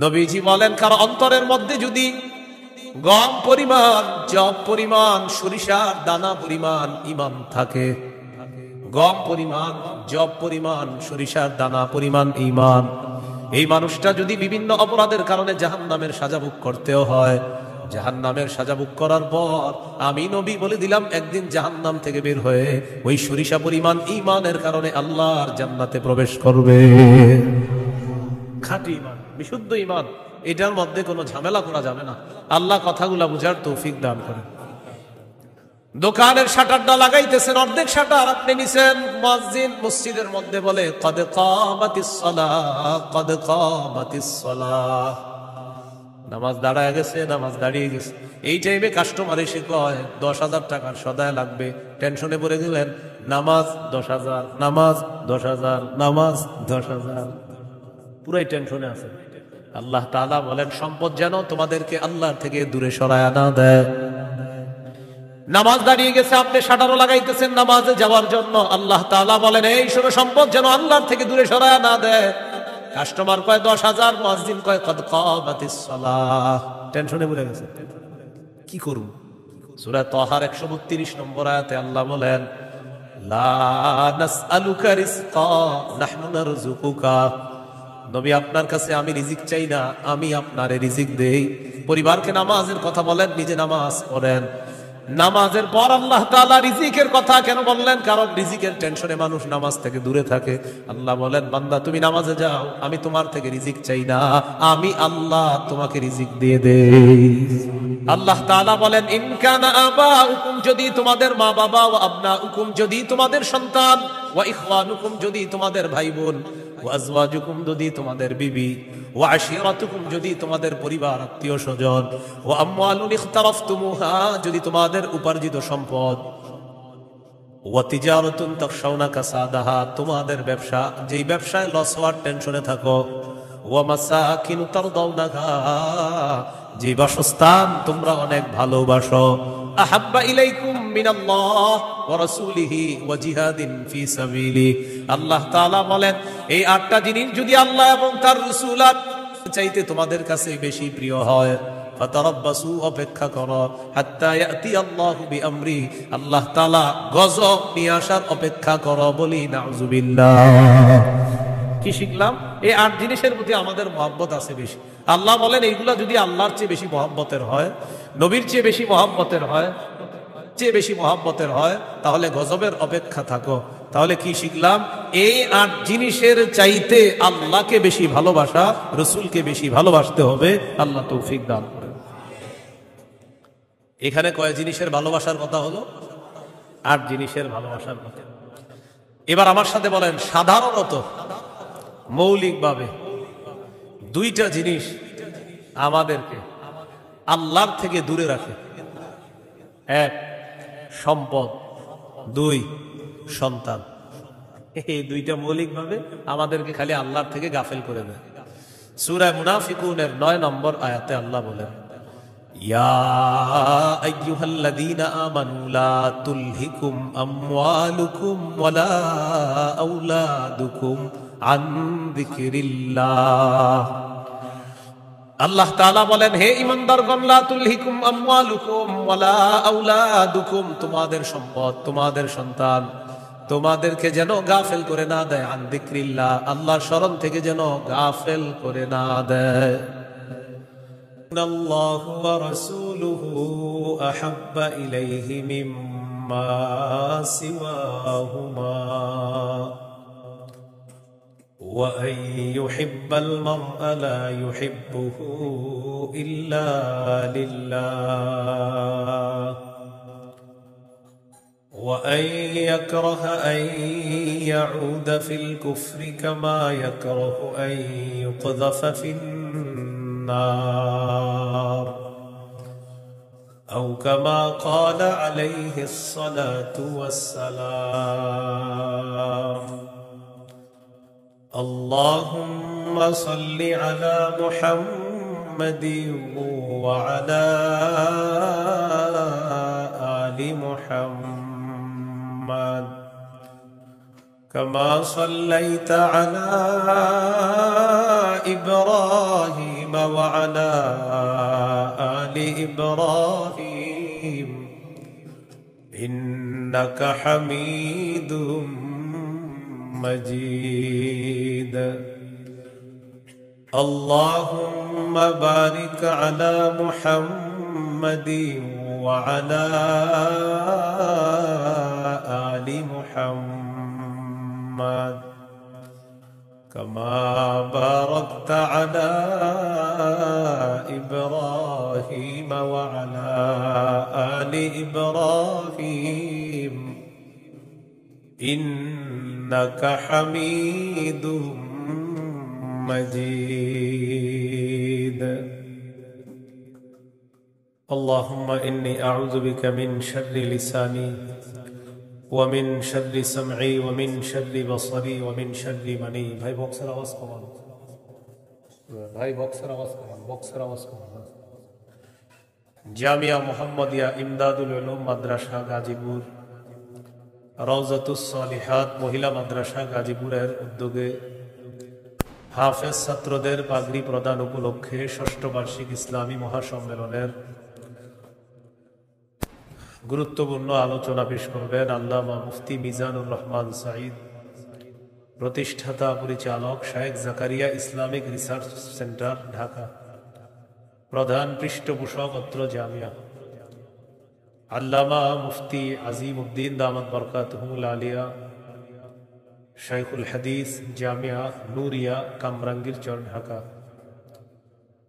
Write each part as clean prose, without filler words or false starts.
নবীজি বলেন, কারো অন্তরের মধ্যে যদি গম পরিমাণ, জব পরিমাণ, সরিষার দানা পরিমাণ ঈমান থাকে, গম পরিমাণ, জব পরিমাণ, সরিষার দানা পরিমাণ ঈমান, এই মানুষটা যদি বিভিন্ন অপরাধের কারণে জাহান্নামের সাজা ভোগ করতেও হয়, জাহান্নামের সাজা ভোগ করার পর আমি নবী বলে দিলাম, একদিন জাহান্নাম থেকে বের হয়ে ওই সরিষা পরিমাণ ঈমানের কারণে আল্লাহর জান্নাতে প্রবেশ করবে। খাঁটি ঈমান, বিশুদ্ধ ঈমান, এটার মধ্যে কোনো ঝামেলা করা যাবে না। আল্লাহ কথাগুলা বুঝার তৌফিক দান করেন। দোকানের শাটারটা লাগাইতেছেন, অর্ধেক শাটার আপনি নিছেন, মুয়াজ্জিন মসজিদের মধ্যে বলে কদ কামাতিস সালাহ, কদ কামাতিস সালাহ, নামাজ দাঁড়ায় গেছে, নামাজ দাঁড়িয়ে গেছে। এই টাইমে কাস্টমার এসে কয় 10,000 টাকার সদায় লাগবে, টেনশনে পড়ে গেলেন, নামাজ 10,000, নামাজ 10,000, নামাজ 10,000, পুরাই টেনশনে আছে। আল্লাহ তাআলা বলেন, সম্পদ যেন তোমাদেরকে আল্লাহর থেকে দূরে সরায় না দেয়। নামাজ দাঁড়িয়ে গেছে, আপনি শাটারও লাগাইতেছেন নামাজে যাওয়ার জন্য, আল্লাহ তাআলা বলেন, এই শোনো, সম্পদ যেন আল্লাহর থেকে দূরে সরায় না দেয়। কাস্টমার কয় 10,000, মুয়াজ্জিন কয় কদ কামাতিস সালাহ, টেনশনে পড়ে গেছে, কি করব? সূরা তাহার 132 নম্বর আয়াতে আল্লাহ বলেন, লা নাসআলুকা রিজকা নাহনু নারযুকুকা, নবী আপনার কাছে আমি রিজিক চাই না, আমি আপনারে রিজিক দেই। পরিবারকে নামাজের কথা বলেন, নিজে নামাজ পড়েন। নামাজের পর আল্লাহ তাআলা রিজিকের কথা কেন বললেন? কারণ রিজিকের টেনশনে মানুষ নামাজ থেকে দূরে থাকে। আল্লাহ বলেন, বান্দা তুমি নামাজে যাও, আমি তোমার থেকে রিজিক চাই না, আমি আল্লাহ তোমাকে রিজিক দিয়ে দেই। আল্লাহ তাআলা বলেন, ইন কানা আবাউকুম, যদি তোমাদের মা বাবা, ওয়া আবনাউকুম, যদি তোমাদের সন্তান, ওয়া ইখওয়ানুকুম, যদি তোমাদের ভাই বোন, ওয়া আজওয়াজুকুম, যদি তোমাদের বিবি, ওয়া আশিরাতুকুম, যদি তোমাদের পরিবার আত্মীয় স্বজন, ওয়া আমওয়ালুন ইখতারাফতুমুহা, যদি তোমাদের উপার্জিত সম্পদ, ওয়া তিজারাতুন তাখশাউনা কাসাদাহা, তোমাদের ব্যবসা, যেই ব্যবসায় লস হওয়ার টেনশনে থাকো, ওয়া মাসাকিনু তারদাউনাহা, যে বাসস্থান তোমরা অনেক ভালোবাসো, আহাব্বা ইলাইকুম মিনাল্লাহ ওয়া রাসূলিহি ওয়া জিহাদিন ফি সাবিলি, আল্লাহ তাআলা বলেন, এই 8টা জিনিস যদি আল্লাহ এবং তার রাসূল চাইতে তোমাদের কাছে বেশি প্রিয় হয়, ফাতারাব্বাসু, অপেক্ষা করো, হাত্তা ইয়াতি আল্লাহু বিআমরি, আল্লাহ তাআলা গজব নিয়ে আসার অপেক্ষা করো। বলি নাউযুবিল্লাহ। কি শিখলাম? এই 8 জিনিসের প্রতি আমাদের মহব্বত আছে বেশি। আল্লাহ বলেন, এইগুলা যদি আল্লাহর চেয়ে বেশি মহব্বতের হয়, নবীর চেয়ে বেশি মহব্বতের হয়, তাহলে গজবের অপেক্ষা থাকো। তাহলে কি শিখলাম? এই 8 জিনিসের চাইতে আল্লাহকে বেশি ভালোবাসা, রসুলকে বেশি ভালোবাসতে হবে। আল্লাহ তৌফিক দান করেন। এখানে কয় জিনিসের ভালোবাসার কথা হলো? 8 জিনিসের ভালোবাসার কথা। এবার আমার সাথে বলেন, সাধারণত মৌলিকভাবে 2টা জিনিস আমাদেরকে আল্লাহর থেকে দূরে রাখে। 1 সম্পদ, 2 সন্তান। এই 2টা মৌলিকভাবে আমাদেরকে খালি আল্লাহর থেকে গাফেল করে দেয়। সূরা মুনাফিকুনের 9 নম্বর আয়াতে আল্লাহ বলেন, ইয়া আইয়ুহাল্লাযীনা আমানু লা তুলহিকুম আমওয়ালুকুম ওয়ালা আওলাদুকুম আন যিকরিল্লাহ। আল্লাহ তাআলা বলেন, হে ঈমানদারগণ, লা তুলহিকুম আমওয়ালুকুম ওয়ালা আওলাদুকুম, তোমাদের সম্পদ, তোমাদের সন্তান তোমাদেরকে যেন গাফেল করে না দেয়, আন যিকরিল্লাহ, আল্লাহর স্মরণ থেকে যেন গাফেল করে না দেয়। আল্লাহু ওয়া রাসূলুহু আহাব্বা ইলাইহি মিম্মা সিওয়াহুমা وأن يحب المرء لا يحبه إلا لله وأن يكره أن يعود في الكفر كما يكره أن يقذف في النار أو كما قال عليه الصلاة والسلام اللهم صل على محمد وعلى آل محمد كما صليت على إبراهيم وعلى آل إبراهيم إنك حميد مجيد اللهم بارك على محمد وعلى آل محمد كما باركت على إبراهيم وعلى آل إبراهيم إنك حميد مجيد اللهم إني أعوذ بك من شر لساني ومن شر سمعي ومن شر بصري ومن شر مني ভাই বক্সের আওয়াজ কমান ভাই বক্সের আওয়াজ কমান জামিয়া মুহাম্মাদিয়া ইমদাদুল উলুম মাদ্রাসা গাজীপুর রওজাতুস সালিহাত মহিলা মাদ্রাসা গাজীপুরের উদ্যোগে হাফেজ ছাত্রদের পাগড়ি প্রদান উপলক্ষে ষষ্ঠ বার্ষিক ইসলামী মহাসম্মেলনের গুরুত্বপূর্ণ আলোচনা পেশ করবেন আল্লামা মুফতি মিজানুর রহমান সাঈদ, প্রতিষ্ঠাতা পরিচালক শায়েখ Zakaria Islamic research centre Dhaka, প্রধান পৃষ্ঠপোষক অত্র জামিয়া। আল্লামা মুফতি আজিম উদ্দিন দামাত বরকাতুহুল আলিয়া, শাইখুল হাদিস, জামিয়া নূরিয়া কামরাঙ্গীরচর ঢাকা।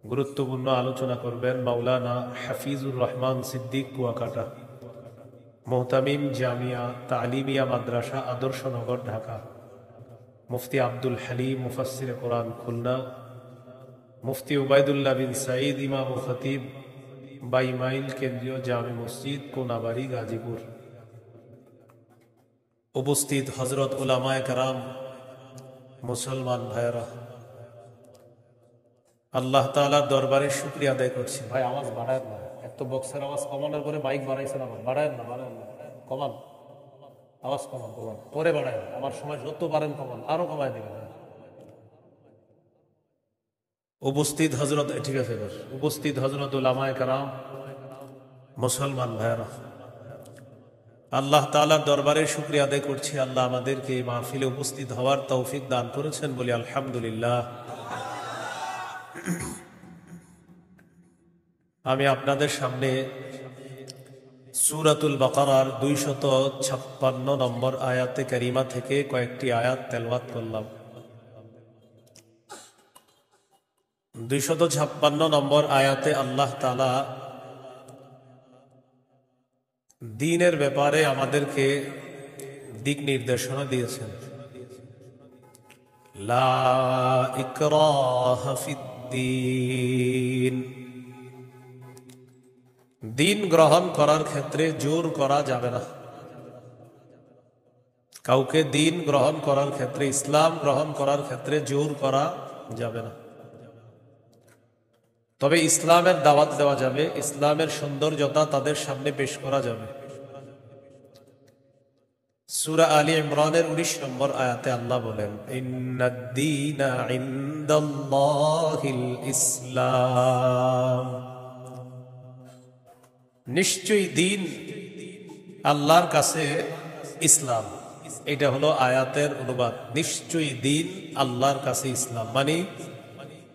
গুরুত্বপূর্ণ আলোচনা করবেন মাওলানা হাফিজুর রহমান সিদ্দিক কুয়াকাটা, মোহতামিম জামিয়া তালিমিয়া মাদ্রাসা আদর্শনগর ঢাকা। মুফতি আব্দুল হালিম মুফাসসিরে কোরআন খুলনা, মুফতি উবাইদুল্লাহ বিন সাঈদ ইমাম ও খতিব বাইমাইল কেন্দ্রীয় জামে মসজিদ কোনাবাড়ি গাজীপুর। উপস্থিত হযরত উলামায়ে কেরাম, মুসলমান ভাইরা, আল্লাহ তাআলার দরবারে শুকরিয়া আদায় করছি। ভাই আওয়াজ বাড়ায় না, এত বক্সের আওয়াজ কমানোর পরে মাইক বাড়াইছেন, আবার বাড়ায় না কমান, আওয়াজ কমান পরে বাড়ায়, আমার সময় যত পারেন কমান, আরো কমায় দিবেন। উপস্থিত হযরত, ঠিক আছে, উপস্থিত হযরত উলামায়ে কেরাম, মুসলমান ভাইরা, আল্লাহ তাআলার দরবারে শুকরিয়া আদায় করছি। আল্লাহ আমাদেরকে এই মাহফিলে উপস্থিত হওয়ার তৌফিক দান করেছেন বলি আলহামদুলিল্লাহ। আমি আপনাদের সামনে সূরাতুল বাকারার 256 নম্বর আয়াতে কারিমা থেকে কয়েকটি আয়াত তেলাওয়াত করলাম। 256 নম্বর আয়াতে আল্লাহ তাআলা দ্বীনের ব্যাপারে আমাদেরকে দিক নির্দেশনা দিয়েছেন। লা ইকরাহা ফিদ্দীন, দিন গ্রহণ করার ক্ষেত্রে জোর করা যাবে না। কাউকে দিন গ্রহণ করার ক্ষেত্রে, ইসলাম গ্রহণ করার ক্ষেত্রে জোর করা যাবে না। তবে ইসলামের দাওয়াত দেওয়া যাবে, ইসলামের সৌন্দর্যতা তাদের সামনে পেশ করা যাবে। সূরা আলী ইমরানের 19 নম্বর আয়াতে আল্লাহ বলেন, ইন্নাদ-দীনা ইনদাল্লাহিল ইসলাম, নিশ্চয়ই দিন আল্লাহর কাছে ইসলাম। এটা হলো আয়াতের অনুবাদ। নিশ্চয়ই দিন আল্লাহর কাছে ইসলাম, মানে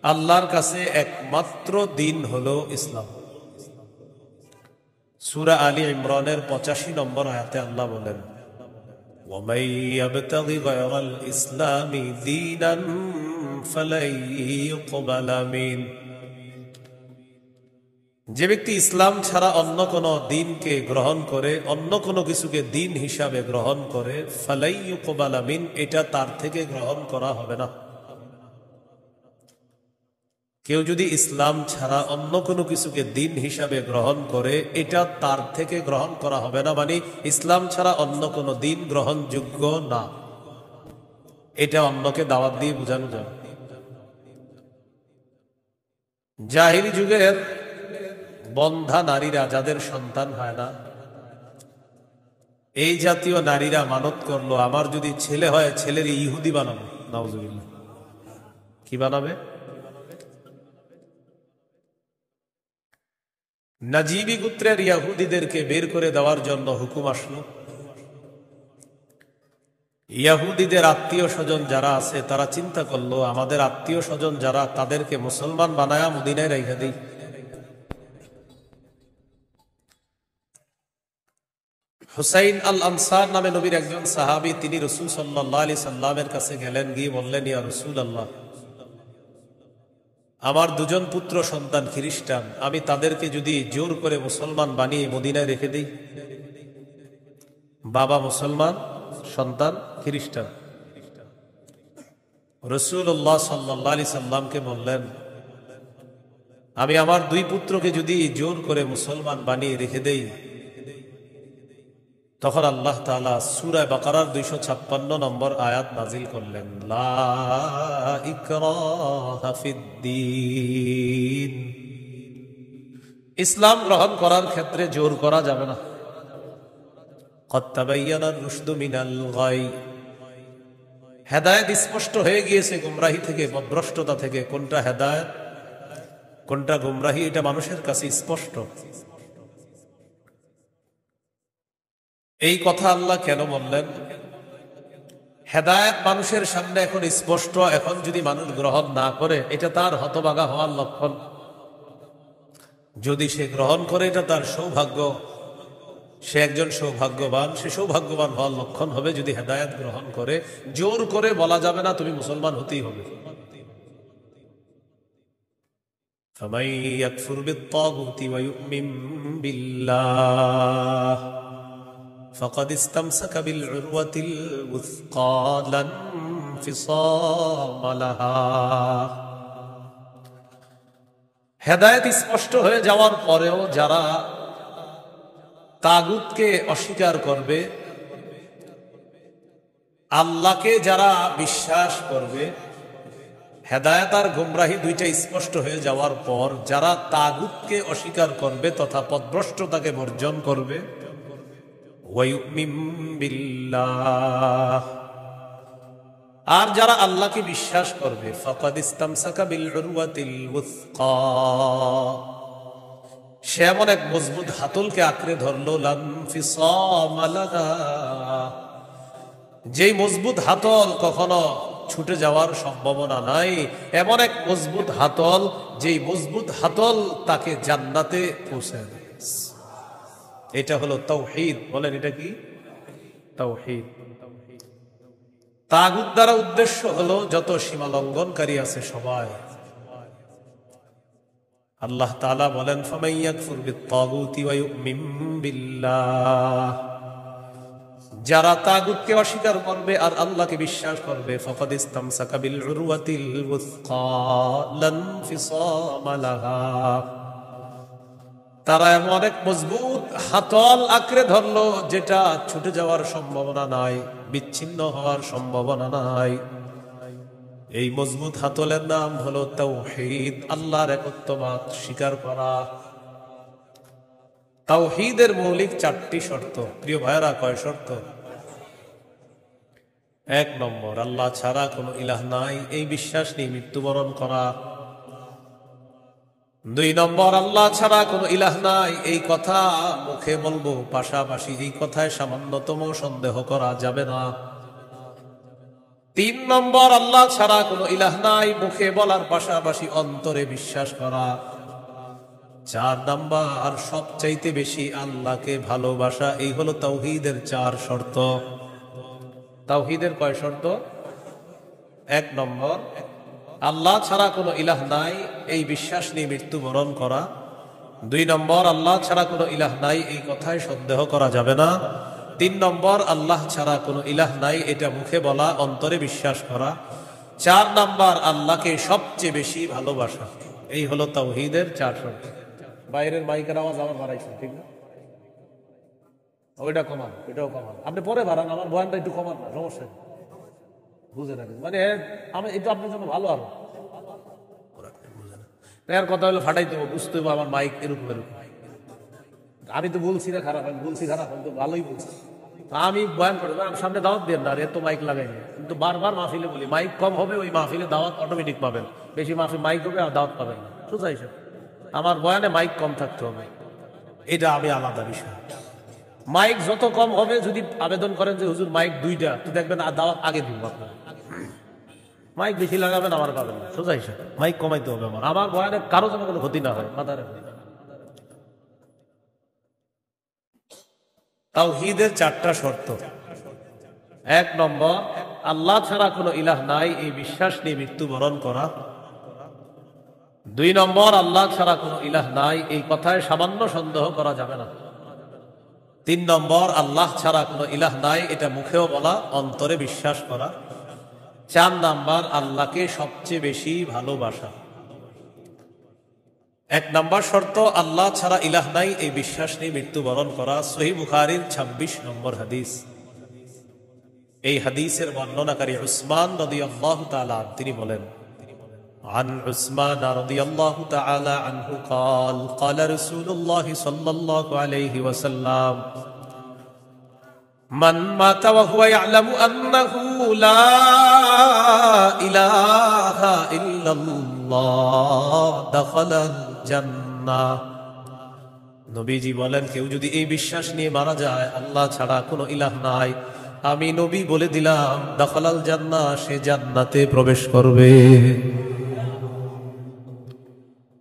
আল্লাহর কাছে একমাত্র দিন হলো ইসলাম। সূরা আলী ইমরানের 85 নম্বর আয়াতে আল্লাহ বলেন, وَمَن يَبْتَغِ غَيْرَ الْإِسْلَامِ دِينًا فَلَن يُقْبَلَ مِنْهُ, যে ব্যক্তি ইসলাম ছাড়া অন্য কোন দিনকে গ্রহণ করে, অন্য কোন কিছুকে দিন হিসাবে গ্রহণ করে, ফালাই ইউকবালা মিন, এটা তার থেকে গ্রহণ করা হবে না। কেউ যদি ইসলাম ছাড়া অন্য কোনো কিছুকে দিন হিসাবে গ্রহণ করে, এটা তার থেকে গ্রহণ করা হবে না, মানে ইসলাম ছাড়া অন্য কোনো দিন গ্রহণযোগ্য না। এটা অন্যকে দাওয়াত দিয়ে বোঝানো যায়। জাহিলি যুগের বন্ধা নারীরা, যাদের সন্তান হয় না, এই জাতীয় নারীরা মানত করলো, আমার যদি ছেলে হয় ছেলের ইহুদি বানাবো। নাউজুবিল্লাহ। কি বানাবে? নাজিবি গোত্রের ইয়াহুদীদেরকে বের করে দেওয়ার জন্য হুকুম আসলো। ইয়াহুদীদের আত্মীয় স্বজন যারা আছে তারা চিন্তা করলো, আমাদের আত্মীয় স্বজন যারা, তাদেরকে মুসলমান বানায়া মদিনায় রেখে দিই। হুসাইন আল আনসার নামে নবীর একজন সাহাবী, তিনি রাসূল সাল্লাল্লাহু আলাইহি সাল্লামের কাছে গেলেন, গিয়ে বললেন, ইয়া রাসূলুল্লাহ, আমার দুজন পুত্র সন্তান খ্রিস্টান, আমি তাদেরকে যদি জোর করে মুসলমান বানিয়ে মদিনায় রেখে দিই। বাবা মুসলমান, সন্তান খ্রিস্টান। রাসূলুল্লাহ সাল্লাল্লাহু আলাইহি সাল্লামকে বললেন, আমি আমার দুই পুত্রকে যদি জোর করে মুসলমান বানিয়ে রেখে দেই, তখন আল্লাহ তাআলা সূরা বাকারার 256 নম্বর আয়াত নাজিল করলেন, লা ইকরাহা ফিদ্দীন। ইসলাম গ্রহণ করার ক্ষেত্রে জোর করা যাবে না। ক্বাদ তাবায়্যানার রুশদু মিনাল গাই। হেদায়েত স্পষ্ট হয়ে গিয়েছে গুমরাহি থেকে, পথভ্রষ্টতা থেকে। কোনটা হেদায়েত, কোনটা গুমরাহি, এটা মানুষের কাছে স্পষ্ট। এই কথা আল্লাহ কেন বললেন? হেদায়েত মানুষের সামনে এখন স্পষ্ট, এখন যদি মানুষ গ্রহণ না করে, এটা তার হতভাগা হওয়ার লক্ষণ। যদি সে গ্রহণ করে, এটা তার সৌভাগ্য, সে একজন সৌভাগ্যবান, সে সৌভাগ্যবান হওয়ার লক্ষণ হবে যদি হেদায়েত গ্রহণ করে। জোর করে বলা যাবে না তুমি মুসলমান হতেই হবে। ফামান ইয়াকফুর বিত-তাগুতি ওয়া ইউমিন বিল্লাহ ফাকাদ ইসতামসাকা বিল উরওয়াতিল উসকা লা ইনফিসামা লাহা। হেদায়েত স্পষ্ট হয়ে যাওয়ার পরেও যারা তাগুতকে অস্বীকার করবে, আল্লাহকে যারা বিশ্বাস করবে, হেদায়েত আর গুমরাহি দুইটা স্পষ্ট হয়ে যাওয়ার পর যারা তাগুতকে অস্বীকার করবে তথা পথভ্রষ্টতাকে বর্জন করবে, ওয়া ইউমিন বিল্লাহ, আর যারা আল্লাহকে বিশ্বাস করবে, ফাকাদ ইসতামসাকা বিল উরওয়াতিল উসকা, সে এমন এক মজবুত হাতলকে আঁকড়ে ধরলো, লা ইনফিসামা লাহা, যেই মজবুত হাতল কখনো ছুটে যাওয়ার সম্ভাবনা নাই। এমন এক মজবুত হাতল, যেই মজবুত হাতল তাকে জান্নাতে পৌঁছায় দেয়। এটা হলো তাওহীদ। বলেন, এটা কি? তাওহীদ। তাগুত দ্বারা উদ্দেশ্য হলো যত সীমা লঙ্ঘনকারী আছে সবাই। আল্লাহ তাআলা বলেন, ফামান ইয়াকফুর বিত-তাগুতি ওয়া ইউমিন বিল্লাহ, যারা তাগুতকে অস্বীকার করবে আর আল্লাহকে বিশ্বাস করবে, ফাকাদ ইসতামসাকা বিল উরওয়াতিল উসকা লা ইনফিসামা লাহা, তারা এমন এক মজবুত হাতল আঁকড়ে ধরলো যেটা ছুটে যাওয়ার সম্ভাবনা নাই, বিচ্ছিন্ন হওয়ার সম্ভাবনা নাই। এই মজবুত হাতলের নাম হলো তাওহীদ, আল্লাহর একত্ববাদ স্বীকার করা। তাওহীদের মৌলিক 4টি শর্ত। প্রিয় ভাইরা, কয় শর্ত? 1 নম্বর, আল্লাহ ছাড়া কোনো ইলাহ নাই, এই বিশ্বাস নিয়ে মৃত্যুবরণ করা। 2 নম্বর, আল্লাহ ছাড়া কোনো ইলাহ নাই এই কথা মুখে বলবো, পাশাপাশি এই কথায় সামান্যতম সন্দেহ করা যাবে না। 3 নম্বর, আল্লাহ ছাড়া কোনো ইলাহ নাই মুখে বলার পাশাপাশি অন্তরে বিশ্বাস করা। 4 নাম্বার, সবচাইতে বেশি আল্লাহকে ভালোবাসা। এই হলো তাওহীদের 4 শর্ত। তাওহীদের কয় শর্ত? 1 নম্বর, আল্লাহ ছাড়া কোনো ইলাহ নাই এই বিশ্বাস নিয়ে মৃত্যুবরণ করা। 2 নম্বর, আল্লাহ ছাড়া কোনো ইলাহ নাই এই কথায় সন্দেহ করা যাবে না। 3 নম্বর, আল্লাহ ছাড়া কোনো ইলাহ নাই এটা মুখে বলা, অন্তরে বিশ্বাস করা। 4 নাম্বার, আল্লাহকে সবচেয়ে বেশি ভালোবাসা। এই হলো তাওহীদের 4 শর্ত। বাইরের মাইকের আওয়াজ আমার বাড়াইছে, ঠিক না? ওইটা কমান, এটাও কমান। আপনি পরে বাড়ান, আমার বয়ানটা একটু কমান না, সমস্যা নেই, বুঝে রাখেন। মানে আমি এটা আপনার জন্য ভালো। আরো এর কথা হলো ফাটাই দেবো, বুঝতে হবে আমার মাইক এরকম এরকম। আমি তো বলছি না খারাপ, আমি বলছি খারাপ, আমি তো ভালোই বলছি। আমি বয়ান করে আমি সামনে দাওয়াত দেন না, এত মাইক লাগাইনি, কিন্তু বারবার মাহফিলে বলি মাইক কম হবে, ওই মাহফিলে দাওয়াত অটোমেটিক পাবেন। বেশি মাহফিল মাইক হবে আর দাওয়াত পাবেন না, সোজা হিসাব। আমার বয়ানে মাইক কম থাকতে হবে। এটা আমি আলাদা বিষয়। মাইক যত কম হবে, যদি আবেদন করেন যে হুজুর মাইক 2টা, তো দেখবেন দাওয়াত আগে দিব আপনার। মাইক বেশি লাগাবেন আমার পাবেন না, সোজা হিসাব। মাইক কমাইতে হবে আমার বয়ানে কারো যেন কোনো ক্ষতি না হয়, মাথায় রাখবেন। তাওহীদের 4টা শর্ত। 1 নম্বর, আল্লাহ ছাড়া কোনো ইলাহ নাই এই বিশ্বাস নিয়ে মৃত্যুবরণ করা। 2 নম্বর, আল্লাহ ছাড়া কোনো ইলাহ নাই এই কথায় সামান্য সন্দেহ করা যাবে না। 3 নম্বর, আল্লাহ ছাড়া কোনো ইলাহ নাই এটা মুখেও বলা, অন্তরে বিশ্বাস করা। 4 নম্বর, আল্লাহকে সবচেয়ে বেশি ভালোবাসা। 1 নম্বর শর্ত, আল্লাহ ছাড়া ইলাহ নাই এই বিশ্বাস নিয়ে মৃত্যুবরণ করা। সহিহ বুখারীর 26 নম্বর হাদিস। এই হাদিসের বর্ণনাকারী উসমান রাদিয়াল্লাহু তাআলা তিনি বলেন, عن عثمان رضي الله تعالى عنه قال قال رسول الله صلى الله عليه وسلم من مات وهو يعلم أنه لا إله إلا الله دخل الجنة। নবীজি বলেন, কেউ যদি এই বিশ্বাস নিয়ে মারা যায় আল্লাহ ছাড়া কোনো ইলাহ নাই, আমি নবী বলে দিলাম দাখালাল জান্নাহ, সে জান্নাতে প্রবেশ করবে।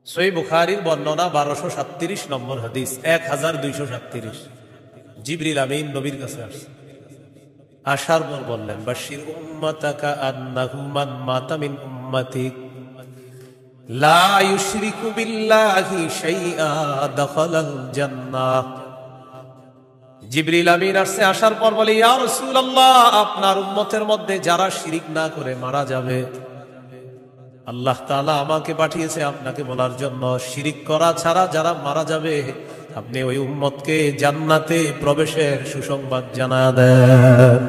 সহিহ বুখারীর বর্ণনা 1237 নম্বর হাদিস, 1237। জিবরিল আমিন নবীর কাছে আসছে, আসার পর বললেন, বাশির উম্মাতাকা আন্নাহু মান মাতা মিন উম্মাতিক লা ইউশরিকু বিল্লাহি শাইআ দাখালাল জান্নাহ। জিবরিল আমিন আসছে, আসার পর বলে, ইয়া রাসূলুল্লাহ, আপনার উম্মতের মধ্যে যারা শিরিক না করে মারা যাবে, আল্লাহ তাআলা আমাকে পাঠিয়েছে আপনাকে বলার জন্য, শিরিক করা ছাড়া যারা মারা যাবে আপনি ওই উম্মতকে জান্নাতে প্রবেশের সুসংবাদ জানা দেন।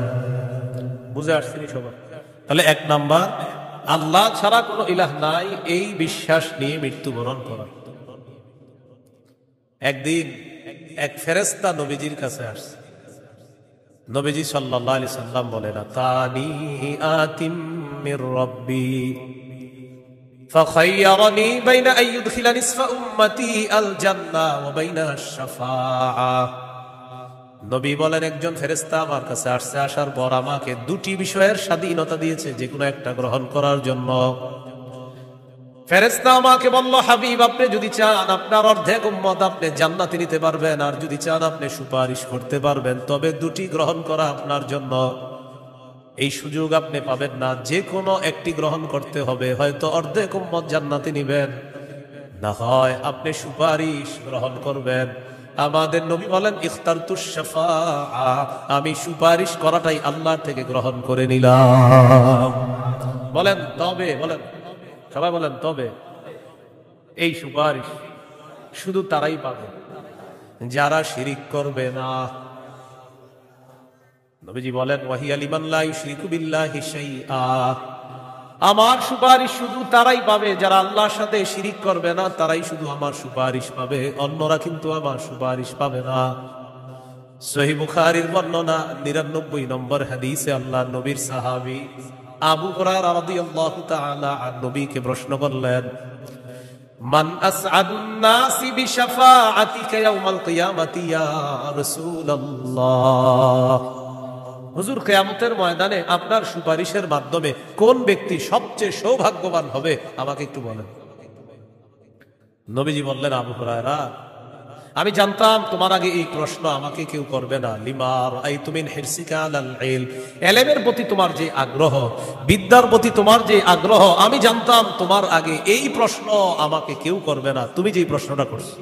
বুঝে আসছেন সবাই? তাহলে 1 নাম্বার, আল্লাহ ছাড়া কোনো ইলাহ নাই এই বিশ্বাস নিয়ে মৃত্যুবরণ করা। একদিন এক ফেরেশতা নবীজির কাছে আসছে। নবীজি সাল্লাল্লাহু আলাইহি সাল্লাম বলেন, আতানি আতিম মির রাব্বি فخيرني بين أن يدخل نصف أمتي الجنة وبين الشفاعة। নবী বলেন, একজন ফেরেশতা আমার কাছে আসছে, আসার পর আমাকে 2টি বিষয়ের স্বাধীনতা দিয়েছে, যে কোনো একটা গ্রহণ করার জন্য। ফেরেশতা আমাকে বলল, হাবিব, আপনি যদি চান আপনার অর্ধেক উম্মত আপনি জান্নাতে নিতে পারবেন, আর যদি চান আপনি সুপারিশ করতে পারবেন, তবে 2টি গ্রহণ করা আপনার জন্য। এই সুযোগ আপনি পাবেন না, যে কোনো একটি গ্রহণ করতে হবে। হয়তো অর্ধেক উম্মত জান্নাতে নিবেন, না হয় আপনি সুপারিশ গ্রহণ করবেন। আমাদের নবী বলেন, ইখতারতুশ শাফাআ, আমি সুপারিশ করাটাই আল্লাহর থেকে গ্রহণ করে নিলাম। বলেন তবে, বলেন সবাই বলেন তবে। এই সুপারিশ শুধু তারাই পাবে যারা শিরিক করবে না। নবীজি বলেন, ওয়াহিয়া লিমান লা ইউশরিকু বিল্লাহি শাইআ, আমার সুপারিশ শুধু তারাই পাবে যারা আল্লাহর সাথে শিরিক করবে না, তারাই শুধু আমার সুপারিশ পাবে, অন্যরা কিন্তু আমার সুপারিশ পাবে না। সহিহ বুখারীর বর্ণনা 99 নম্বর হাদিসে আল্লাহর নবীর সাহাবী আবু হুরায়রা রাদিয়াল্লাহু তাআলা আন নবীকে প্রশ্ন করলেন, মান আসআদুন নাসি বিশাফাআতিকা ইয়াউমাল কিয়ামাতি ইয়া রাসূলুল্লাহ। হুজুর, কিয়ামতের ময়দানে আপনার সুপারিশের মাধ্যমে কোন ব্যক্তি সবচেয়ে সৌভাগ্যবান হবে আমাকে একটু বলেন। নবীজি বললেন, আবু হুরায়রা, আমি জানতাম তোমার আগে এই প্রশ্ন আমাকে কেউ করবে না। লিমার আইতু মিন হিরসিকা আলাল ইলম, ইলমের প্রতি তোমার যে আগ্রহ, বিদ্যার প্রতি তোমার যে আগ্রহ, আমি জানতাম তোমার আগে এই প্রশ্ন আমাকে কেউ করবে না। তুমি যে প্রশ্নটা করছো,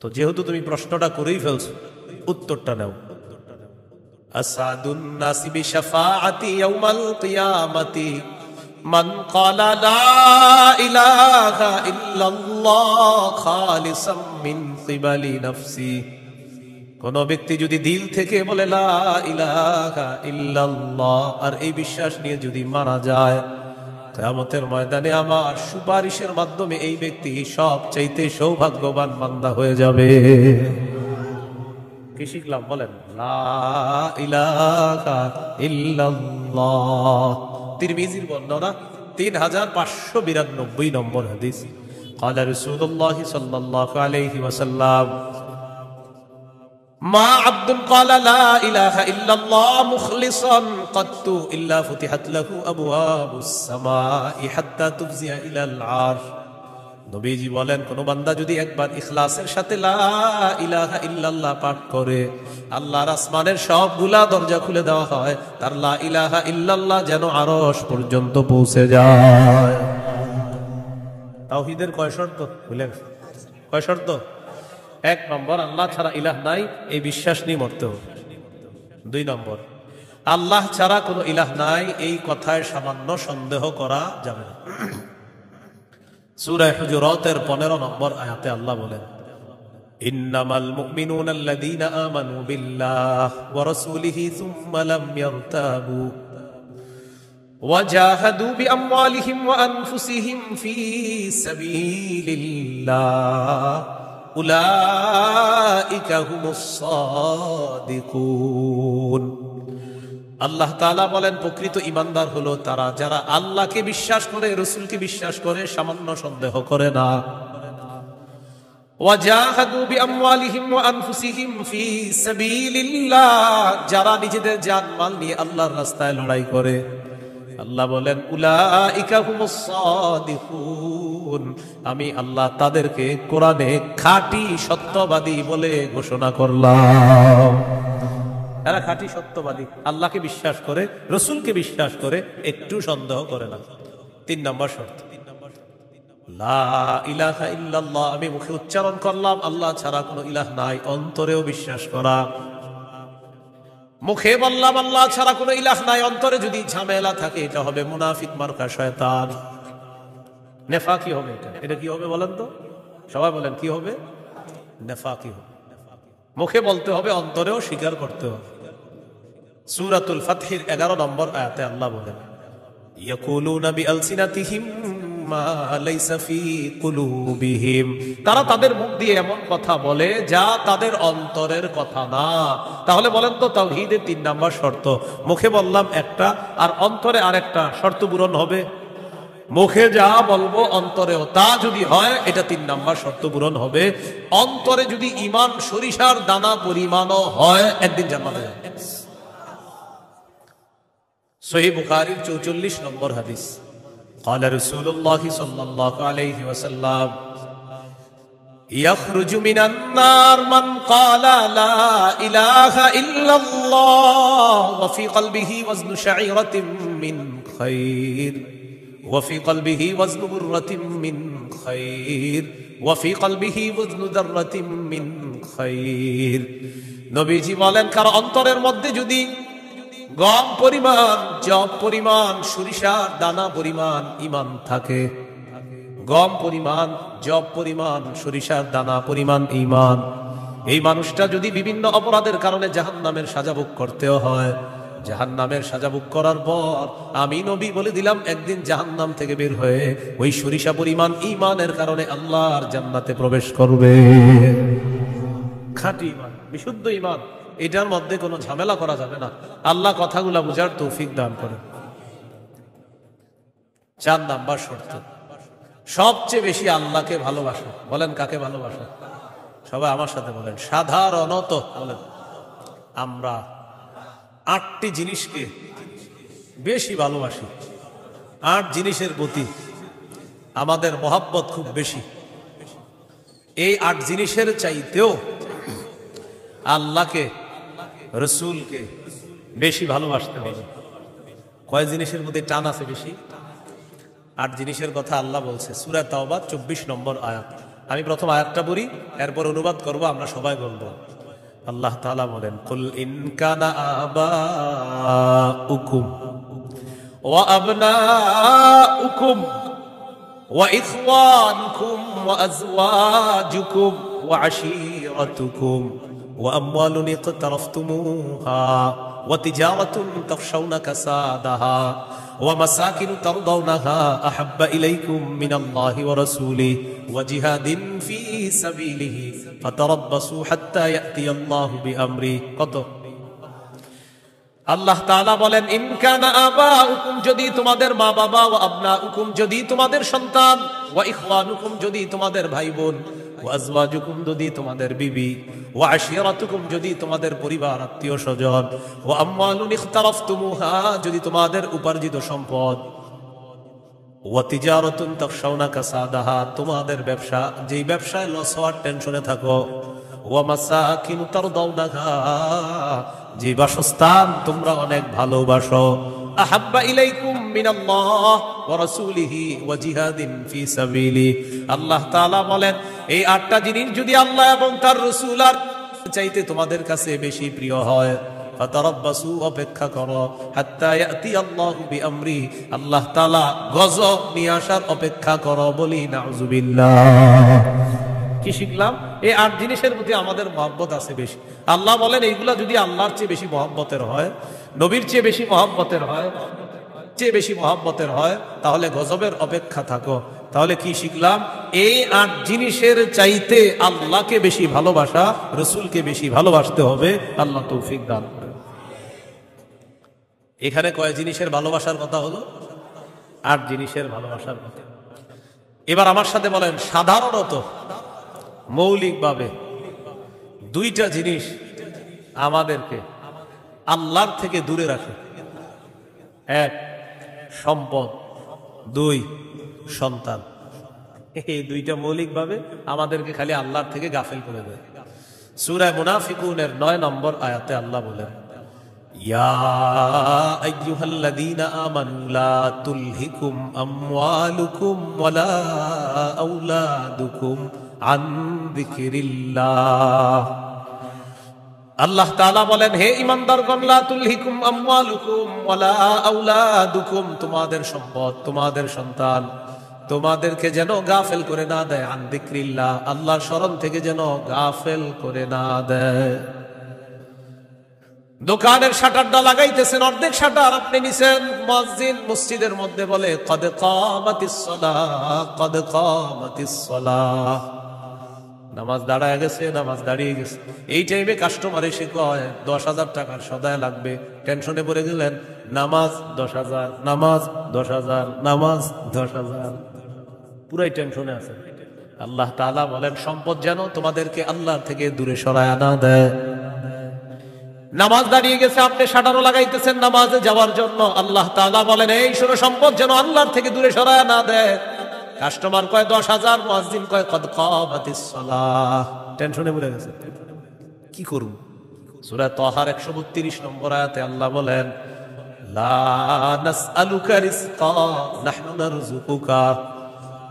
তো যেহেতু তুমি প্রশ্নটা করেই ফেলছো, উত্তরটা নাও। আসাদুন নাসি বিশাফাআতি ইয়াউমাল কিয়ামাতি মান ক্বালা লা ইলাহা ইল্লাল্লাহ খালিসাম মিন কিবালি নাফসি। কোন ব্যক্তি যদি দিল থেকে বলে লা ইলাহা ইল্লাল্লাহ, আর এই বিশ্বাস নিয়ে যদি মারা যায়, কিয়ামতের ময়দানে আমার সুপারিশের মাধ্যমে এই ব্যক্তি সবচাইতে সৌভাগ্যবান বান্দা হয়ে যাবে। কি শিখলাম বলেন? লা ইলাহা ইল্লাল্লাহ। তিরমিজির বর্ণনা 3592 নম্বর হাদিস। قال رسول الله صلى الله عليه وسلم ما عبد قال لا إله إلا الله مخلصا قط إلا فتحت له أبواب السماء حتى تفزع إلى العرش নবীজি বলেন কোন বান্দা যদি একবার ইখলাসের সাথে লা ইলাহা ইল্লাল্লাহ পাঠ করে আল্লাহর আসমানের সবগুলা দরজা খুলে দেওয়া হয় তার লা ইলাহা ইল্লাল্লাহ যেন আরশ পর্যন্ত পৌঁছে যায়। তাওহীদের কয় শর্ত বুঝলেন? কয় শর্ত? এক নম্বর, আল্লাহ ছাড়া ইলাহ নাই এই বিশ্বাস নিয়ে মরতে হবে। দুই নম্বর, আল্লাহ ছাড়া কোনো ইলাহ নাই এই কথায় সামান্য সন্দেহ করা যাবে না। সূরা হুজুরাতের 15 নম্বর আয়াতে আল্লাহ বলেন ইন্নামাল মুমিনুনা আল্লাযীনা আমানু বিল্লাহি ওয়া রাসূলিহি সুম্মা লাম ইয়ারতাবু ওয়া জাহাদু বিআমওয়ালিহিম ওয়া আনফুসিহিম ফী সাবিলিল্লাহ উলাইকা হুমুস সাদিকুন। আল্লাহ তাআলা বলেন প্রকৃত ঈমানদার হলো তারা যারা আল্লাহকে বিশ্বাস করে, রাসূলকে বিশ্বাস করে, সামান্য সন্দেহ করে না। ওয়াজাহাদু বিআমওয়ালিহিম ওয়া আনফুসিহিম ফী সাবিলিল্লাহ, যারা নিজেদের জান মাল নিয়ে আল্লাহর রাস্তায় লড়াই করে। আল্লাহ বলেন উলাইকা হুমুস সাদিকুন, আমি আল্লাহ তাদেরকে কোরআনে খাঁটি সত্যবাদী বলে ঘোষণা করলাম। এরা খাঁটি সত্যবাদী, আল্লাহকে বিশ্বাস করে, রাসূলকে বিশ্বাস করে, একটু সন্দেহ করে না। 3 নম্বর শর্ত, লা ইলাহা ইল্লাল্লাহ, আমি মুখে উচ্চারণ করলাম আল্লাহ ছাড়া কোনো ইলাহ নাই, অন্তরেও বিশ্বাস করা। মুখে বললাম আল্লাহ ছাড়া কোনো ইলাহ নাই, অন্তরে যদি ঝামেলা থাকে এটা হবে মুনাফিক মার্কা শয়তান, নেফাকি হবে। এটা কি হবে বলেন তো? সবাই বলেন কি হবে? নেফাকি হবে। মুখে বলতে হবে, অন্তরেও স্বীকার করতে হবে। সূরাতুল ফাতহির 11 নম্বর আয়াতে আল্লাহ বলেন ইয়াকুলুনা বিআলসিনাতিহিম মা লাইসা ফি কুলুবিহিম, তারা তাদের মুখ দিয়ে এমন কথা বলে যা তাদের অন্তরের কথা না। তাহলে বলেন তো তাওহীদের 3 নম্বর শর্ত, মুখে বললাম একটা আর অন্তরে আরেকটা, শর্ত পূরণ হবে? মুখে যা বলবো অন্তরেও তা যদি হয় এটা 3 নম্বর শর্ত পূরণ হবে। অন্তরে যদি ঈমান সরিষার দানা পরিমাণও হয় একদিন জান্নাতে যাবে। সহিহ বুখারীর 44 নম্বর হাদিস, قال رسول الله صلى الله عليه وسلم يخرج من النار من قال لا إله إلا الله وفي قلبه وزن شعيرة من خير وفي قلبه وزن برة من خير وفي قلبه وزن ذرة من خير। নবীজি বলেন কার অন্তরের মধ্যে যদি গম পরিমাণ, জব পরিমাণ, সরিষার দানা পরিমাণ ঈমান থাকে, গম পরিমাণ, জব পরিমাণ, সরিষার দানা পরিমাণ ঈমান, এই মানুষটা যদি বিভিন্ন অপরাধের কারণে জাহান্নামের সাজা ভোগ করতেও হয়, জাহান্নামের সাজা ভোগ করার পর আমি নবী বলে দিলাম একদিন জাহান্নাম থেকে বের হয়ে ওই সরিষা পরিমাণ ঈমানের কারণে আল্লাহর জান্নাতে প্রবেশ করবে। খাঁটি ঈমান, বিশুদ্ধ ঈমান, এটার মধ্যে কোনো ঝামেলা করা যাবে না। আল্লাহ কথাগুলা বুঝার তৌফিক দান করেন। 4 নাম্বার শর্ত, সবচেয়ে বেশি আল্লাহকে ভালোবাসা। বলেন কাকে ভালোবাসা? সবাই আমার সাথে বলেন সাধারণত। বলেন আমরা 8টি জিনিসকে বেশি ভালোবাসি। 8 জিনিসের প্রতি আমাদের মহব্বত খুব বেশি। এই 8 জিনিসের চাইতেও আল্লাহকে, রাসূলকে বেশি ভালোবাসতে হবে। কয় জিনিসের মধ্যে টান আছে বেশি? 8 জিনিসের কথা আল্লাহ বলছে সূরা তাওবা 24 নম্বর আয়াত। আমি প্রথম আয়াতটা পড়ি, এরপর অনুবাদ করব, আমরা সবাই বলবো। আল্লাহ তাআলা বলেন কুল ইন কানা আবাউকুম ওয়া আবনাউকুম ওয়া ইখওয়ানুকুম ওয়া আজওয়াজুকুম ওয়া আশীরাতুকুম وأموال اقترفتموها وتجارة تخشون كسادها ومساكن ترضونها أحب إليكم من الله ورسوله وجهاد في سبيله فتربصوا حتى يأتي الله بأمره। কত? আল্লাহ তাআলা বলেন, ইন কানা আবাউকুম, যদি তোমাদের মা বাবা, ওয়া আবনাউকুম, যদি তোমাদের সন্তান, ওয়া ইখওয়ানুকুম, যদি তোমাদের ভাই বোন, ওয়া আজওয়াজুকুম, যদি তোমাদের বিবি, ওয়া আশিরাতুকুম, যদি তোমাদের পরিবার আত্মীয় স্বজন, ওয়া আমওয়ালুন ইখতারাফতুমুহা, যদি তোমাদের উপার্জিত সম্পদ, ওয়া তিজারাতুন তাখশাউনা কাসাদাহা, তোমাদের ব্যবসা, যেই ব্যবসায় লস হওয়ার টেনশনে থাকো, ওয়া মাসাকিন তারদাউনাহা, যে বাসস্থান তোমরা অনেক ভালোবাসো, আহাব্বা ইলাইকুম মিনাল্লাহ ওয়া রাসূলিহি ওয়া জিহাদিন ফি সাবিলি, আল্লাহ তাআলা বলেন এই 8টা জিনিস যদি আল্লাহ এবং তার রাসূল আর চাইতে তোমাদের কাছে বেশি প্রিয় হয়, ফাতারাব্বাসু, অপেক্ষা করো, হাত্তা ইয়াতি আল্লাহু বিআমরি, আল্লাহ তাআলা গজব নিয়ে আসার অপেক্ষা করো। বলি নাউযুবিল্লাহ। কি শিখলাম? এই 8 জিনিসের প্রতি আমাদের মহব্বত আছে বেশি। আল্লাহ বলেন এইগুলা যদি আল্লাহর চেয়ে বেশি মহব্বতের হয়, নবীর চেয়ে বেশি মহব্বতের হয়, তাহলে গজবের অপেক্ষা থাকো। তাহলে কি শিখলাম? এই 8 জিনিসের চাইতে আল্লাহকে বেশি ভালোবাসা, রসুলকে বেশি ভালোবাসতে হবে। আল্লাহ তৌফিক দান করে। এখানে কয় জিনিসের ভালোবাসার কথা হলো? 8 জিনিসের ভালোবাসার কথা। এবার আমার সাথে বলেন, সাধারণত মৌলিকভাবে 2টা জিনিস আমাদেরকে আল্লাহর থেকে দূরে রাখে। 1 সম্পদ, 2 সন্তান। এই 2টা মৌলিকভাবে আমাদেরকে খালি আল্লাহর থেকে গাফেল করে দেয়। সূরা মুনাফিকুনের 9 নম্বর আয়াতে আল্লাহ বলেন, ইয়া আইয়ুহাল্লাযীনা আমানু লা তুলহিকুম আমওয়ালুকুম ওয়ালা আওলাদুকুম আন যিকরিল্লাহ। আল্লাহ তাআলা বলেন, হে ঈমানদারগণ, লা তুলহিকুম আমওয়ালুকুম ওয়ালা আওলাদুকুম, তোমাদের সম্পদ, তোমাদের সন্তান তোমাদেরকে যেন গাফেল করে না দেয়, আন যিকরিল্লাহ, আল্লাহর স্মরণ থেকে যেন গাফেল করে না দেয়। দোকানের শাটারটা লাগাইতেছেন, অর্ধেক শাটার আপনি নিছেন, মুয়াজ্জিন মসজিদের মধ্যে বলে, কদ কামাতিস সালাহ, কদ কামাতিস সালাহ, নামাজ দাঁড়ায় গেছে, নামাজ দাঁড়িয়ে গেছে। এই টাইমে কাস্টমার এসে কয় 10,000 টাকার সদায় লাগবে, টেনশনে পড়ে গেলেন, নামাজ 10,000, নামাজ 10,000, নামাজ 10,000, পুরাই টেনশনে আছে। আল্লাহ তাআলা বলেন, সম্পদ যেন তোমাদেরকে আল্লাহ থেকে দূরে সরায় না দেয়। নামাজ দাঁড়িয়ে গেছে, আপনি শাটারও লাগাইতেছেন নামাজে যাওয়ার জন্য, আল্লাহ তাআলা বলেন, এই শোনো, সম্পদ যেন আল্লাহর থেকে দূরে সরায় না দেয়। কাস্টমার কয় 10,000, মুয়াজ্জিন কয় কদ কামাতিস সালাহ, টেনশনে পড়ে গেছে, কি করব? সূরা তাহার 132 নম্বর আয়াতে আল্লাহ বলেন, লা নাসআলুকা রিজকা নাহনু নারযুকুকা,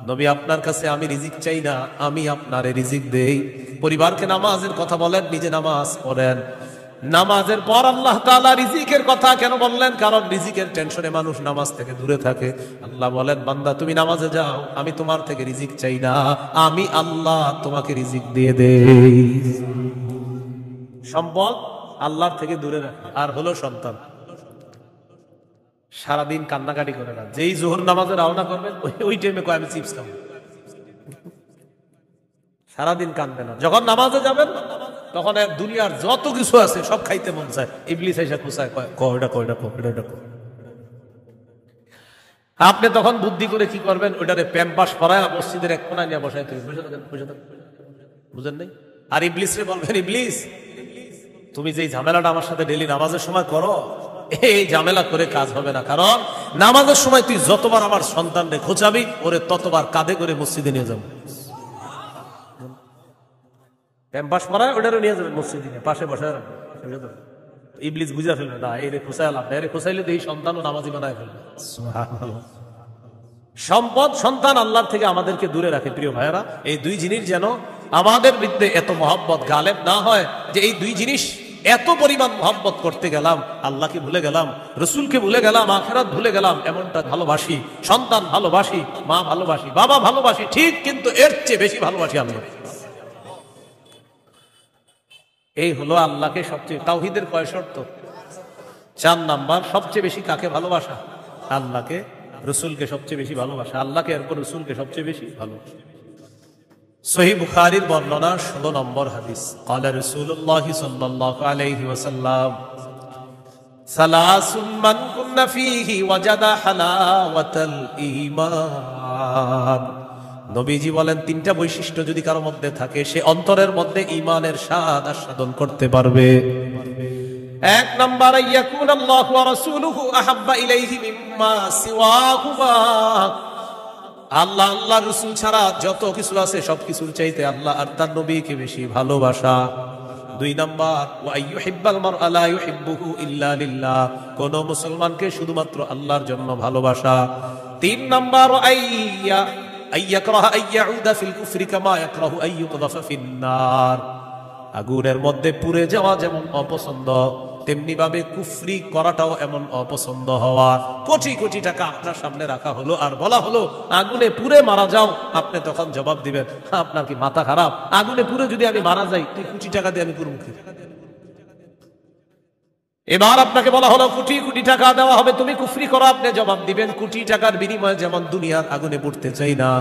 নবী আপনার কাছে আমি রিজিক চাই না, আমি আপনারে রিজিক দেই। পরিবারকে নামাজের কথা বলেন, নিজে নামাজ পড়েন। নামাজের পর আল্লাহ তাআলা রিজিকের কথা কেন বললেন? কারণ রিজিকের টেনশনে মানুষ নামাজ থেকে দূরে থাকে। আল্লাহ বলেন, বান্দা তুমি নামাজে যাও, আমি তোমার থেকে রিজিক চাই না, আমি আল্লাহ তোমাকে রিজিক দিয়ে দেই। সম্পদ আল্লাহর থেকে দূরে রাখে। আর হলো সন্তান, সারাদিন কান্নাকাটি করে না, যেই জোহর নামাজে রওনা করবেন ওই টাইমে কয় আমি চিপস খাবো, সারাদিন কাঁদবে না। যখন নামাজে যাবেন তখন দুনিয়ার যত কিছু আছে সব খাইতে মন চায়, ইবলিস এসে খুঁচায়, কয়টা কয়টা কয়টা। আপনি তখন বুদ্ধি করে কি করবেন? ওইটারে প্যাম্পাস করায় মসজিদের এক কোনায় নিয়ে বসাইতে হবে, বুঝেন নাই? আর ইবলিস রে বলবেন, ইবলিস তুমি যেই ঝামেলাটা আমার সাথে ডেলি নামাজের সময় করো, এই ঝামেলা করে কাজ হবে না। কারণ নামাজের সময় তুই যতবার আমার সন্তানকে খোঁচাবি, ওরে ততবার কাঁধে করে মসজিদে নিয়ে যাবো। প্যাম্পাস পরায় ওটারও নিয়ে যাবেন মসজিদে, পাশে বসায় রাখবেন। ইবলিস বুঝা ফেলবে, না এরে খোঁচায় লাভ, এরে খোঁচাইলে তো এই সন্তানও নামাজি বানায় ফেলবে। সম্পদ, সন্তান আল্লাহর থেকে আমাদেরকে দূরে রাখে। প্রিয় ভাইয়েরা, এই 2 জিনিস যেন আমাদের মধ্যে এত মহব্বত গালেব না হয় যে এই 2 জিনিস এত পরিমাণ মহব্বত করতে গেলাম, আল্লাহকে ভুলে গেলাম, রসুলকে ভুলে গেলাম, আখিরাত ভুলে গেলাম। এমনটা ভালোবাসি, সন্তান ভালোবাসি, মা ভালোবাসি, বাবা ভালোবাসি, ঠিক, কিন্তু এর চেয়ে বেশি ভালোবাসি আল্লাহ। এই হলো আল্লাহকে সবচেয়ে, তাওহীদের কয় শর্ত? 4 নাম্বার, সবচেয়ে বেশি কাকে ভালোবাসা? আল্লাহকে, রসুলকে সবচেয়ে বেশি ভালোবাসা, আল্লাহকে এরপর রসুলকে সবচেয়ে বেশি ভালোবাসা। সহিহ বুখারীর বর্ণনা 16 নম্বর হাদিস, ক্বালা রাসূলুল্লাহ সাল্লাল্লাহু আলাইহি ওয়াসাল্লাম, সালাসুন মান কুন্না ফীহি ওয়াজাদা হালাওয়াতাল ঈমান। নবীজি বলেন তিনটা বৈশিষ্ট্য যদি কারো মধ্যে থাকে সে অন্তরের মধ্যে ঈমানের স্বাদ আস্বাদন করতে পারবে। এক নাম্বার, ইয়াকুন আল্লাহু ওয়া রাসূলুহু আহাব্বা ইলাইহি মিম্মা সিওয়াহুমা। আল্লাহ আল্লাহ রাসূল ছাড়া যত কিছু আছে সবকিছুর চাইতে আল্লাহ আর তার নবীকে বেশি ভালোবাসা। দুই নাম্বার, ওয়া ইউহিব্বাল মারআ লা ইউহিব্বুহু ইল্লা লিল্লাহ, কোন মুসলমানকে শুধুমাত্র আল্লাহর জন্য ভালোবাসা। তিন নাম্বার, আইয়াকরাহা আইয়াউদা ফিল কুফরি কামা ইয়াকরাহু আইয়ুকযাফা ফিন্নার। আগুনের মধ্যে পুড়ে যাওয়া যেমন অপছন্দ, তেমনি ভাবে কুফরি করাটাও এমন অপছন্দ হওয়া। কোটি কোটি টাকা আপনার সামনে রাখা হলো আর বলা হলো আগুনে পুড়ে মারা যাও, আপনি তখন জবাব দিবেন আপনার কি মাথা খারাপ? আগুনে পুড়ে যদি আমি মারা যাই তুই কোটি টাকা দিয়ে আমি করব কি? এবার আপনাকে বলা হলো কোটি কোটি টাকা দেওয়া হবে, তুমি কুফরি করো, আপনি জবাব দিবেন কোটি টাকার বিনিময়ে যেমন দুনিয়ার আগুনে পুড়তে চাই না,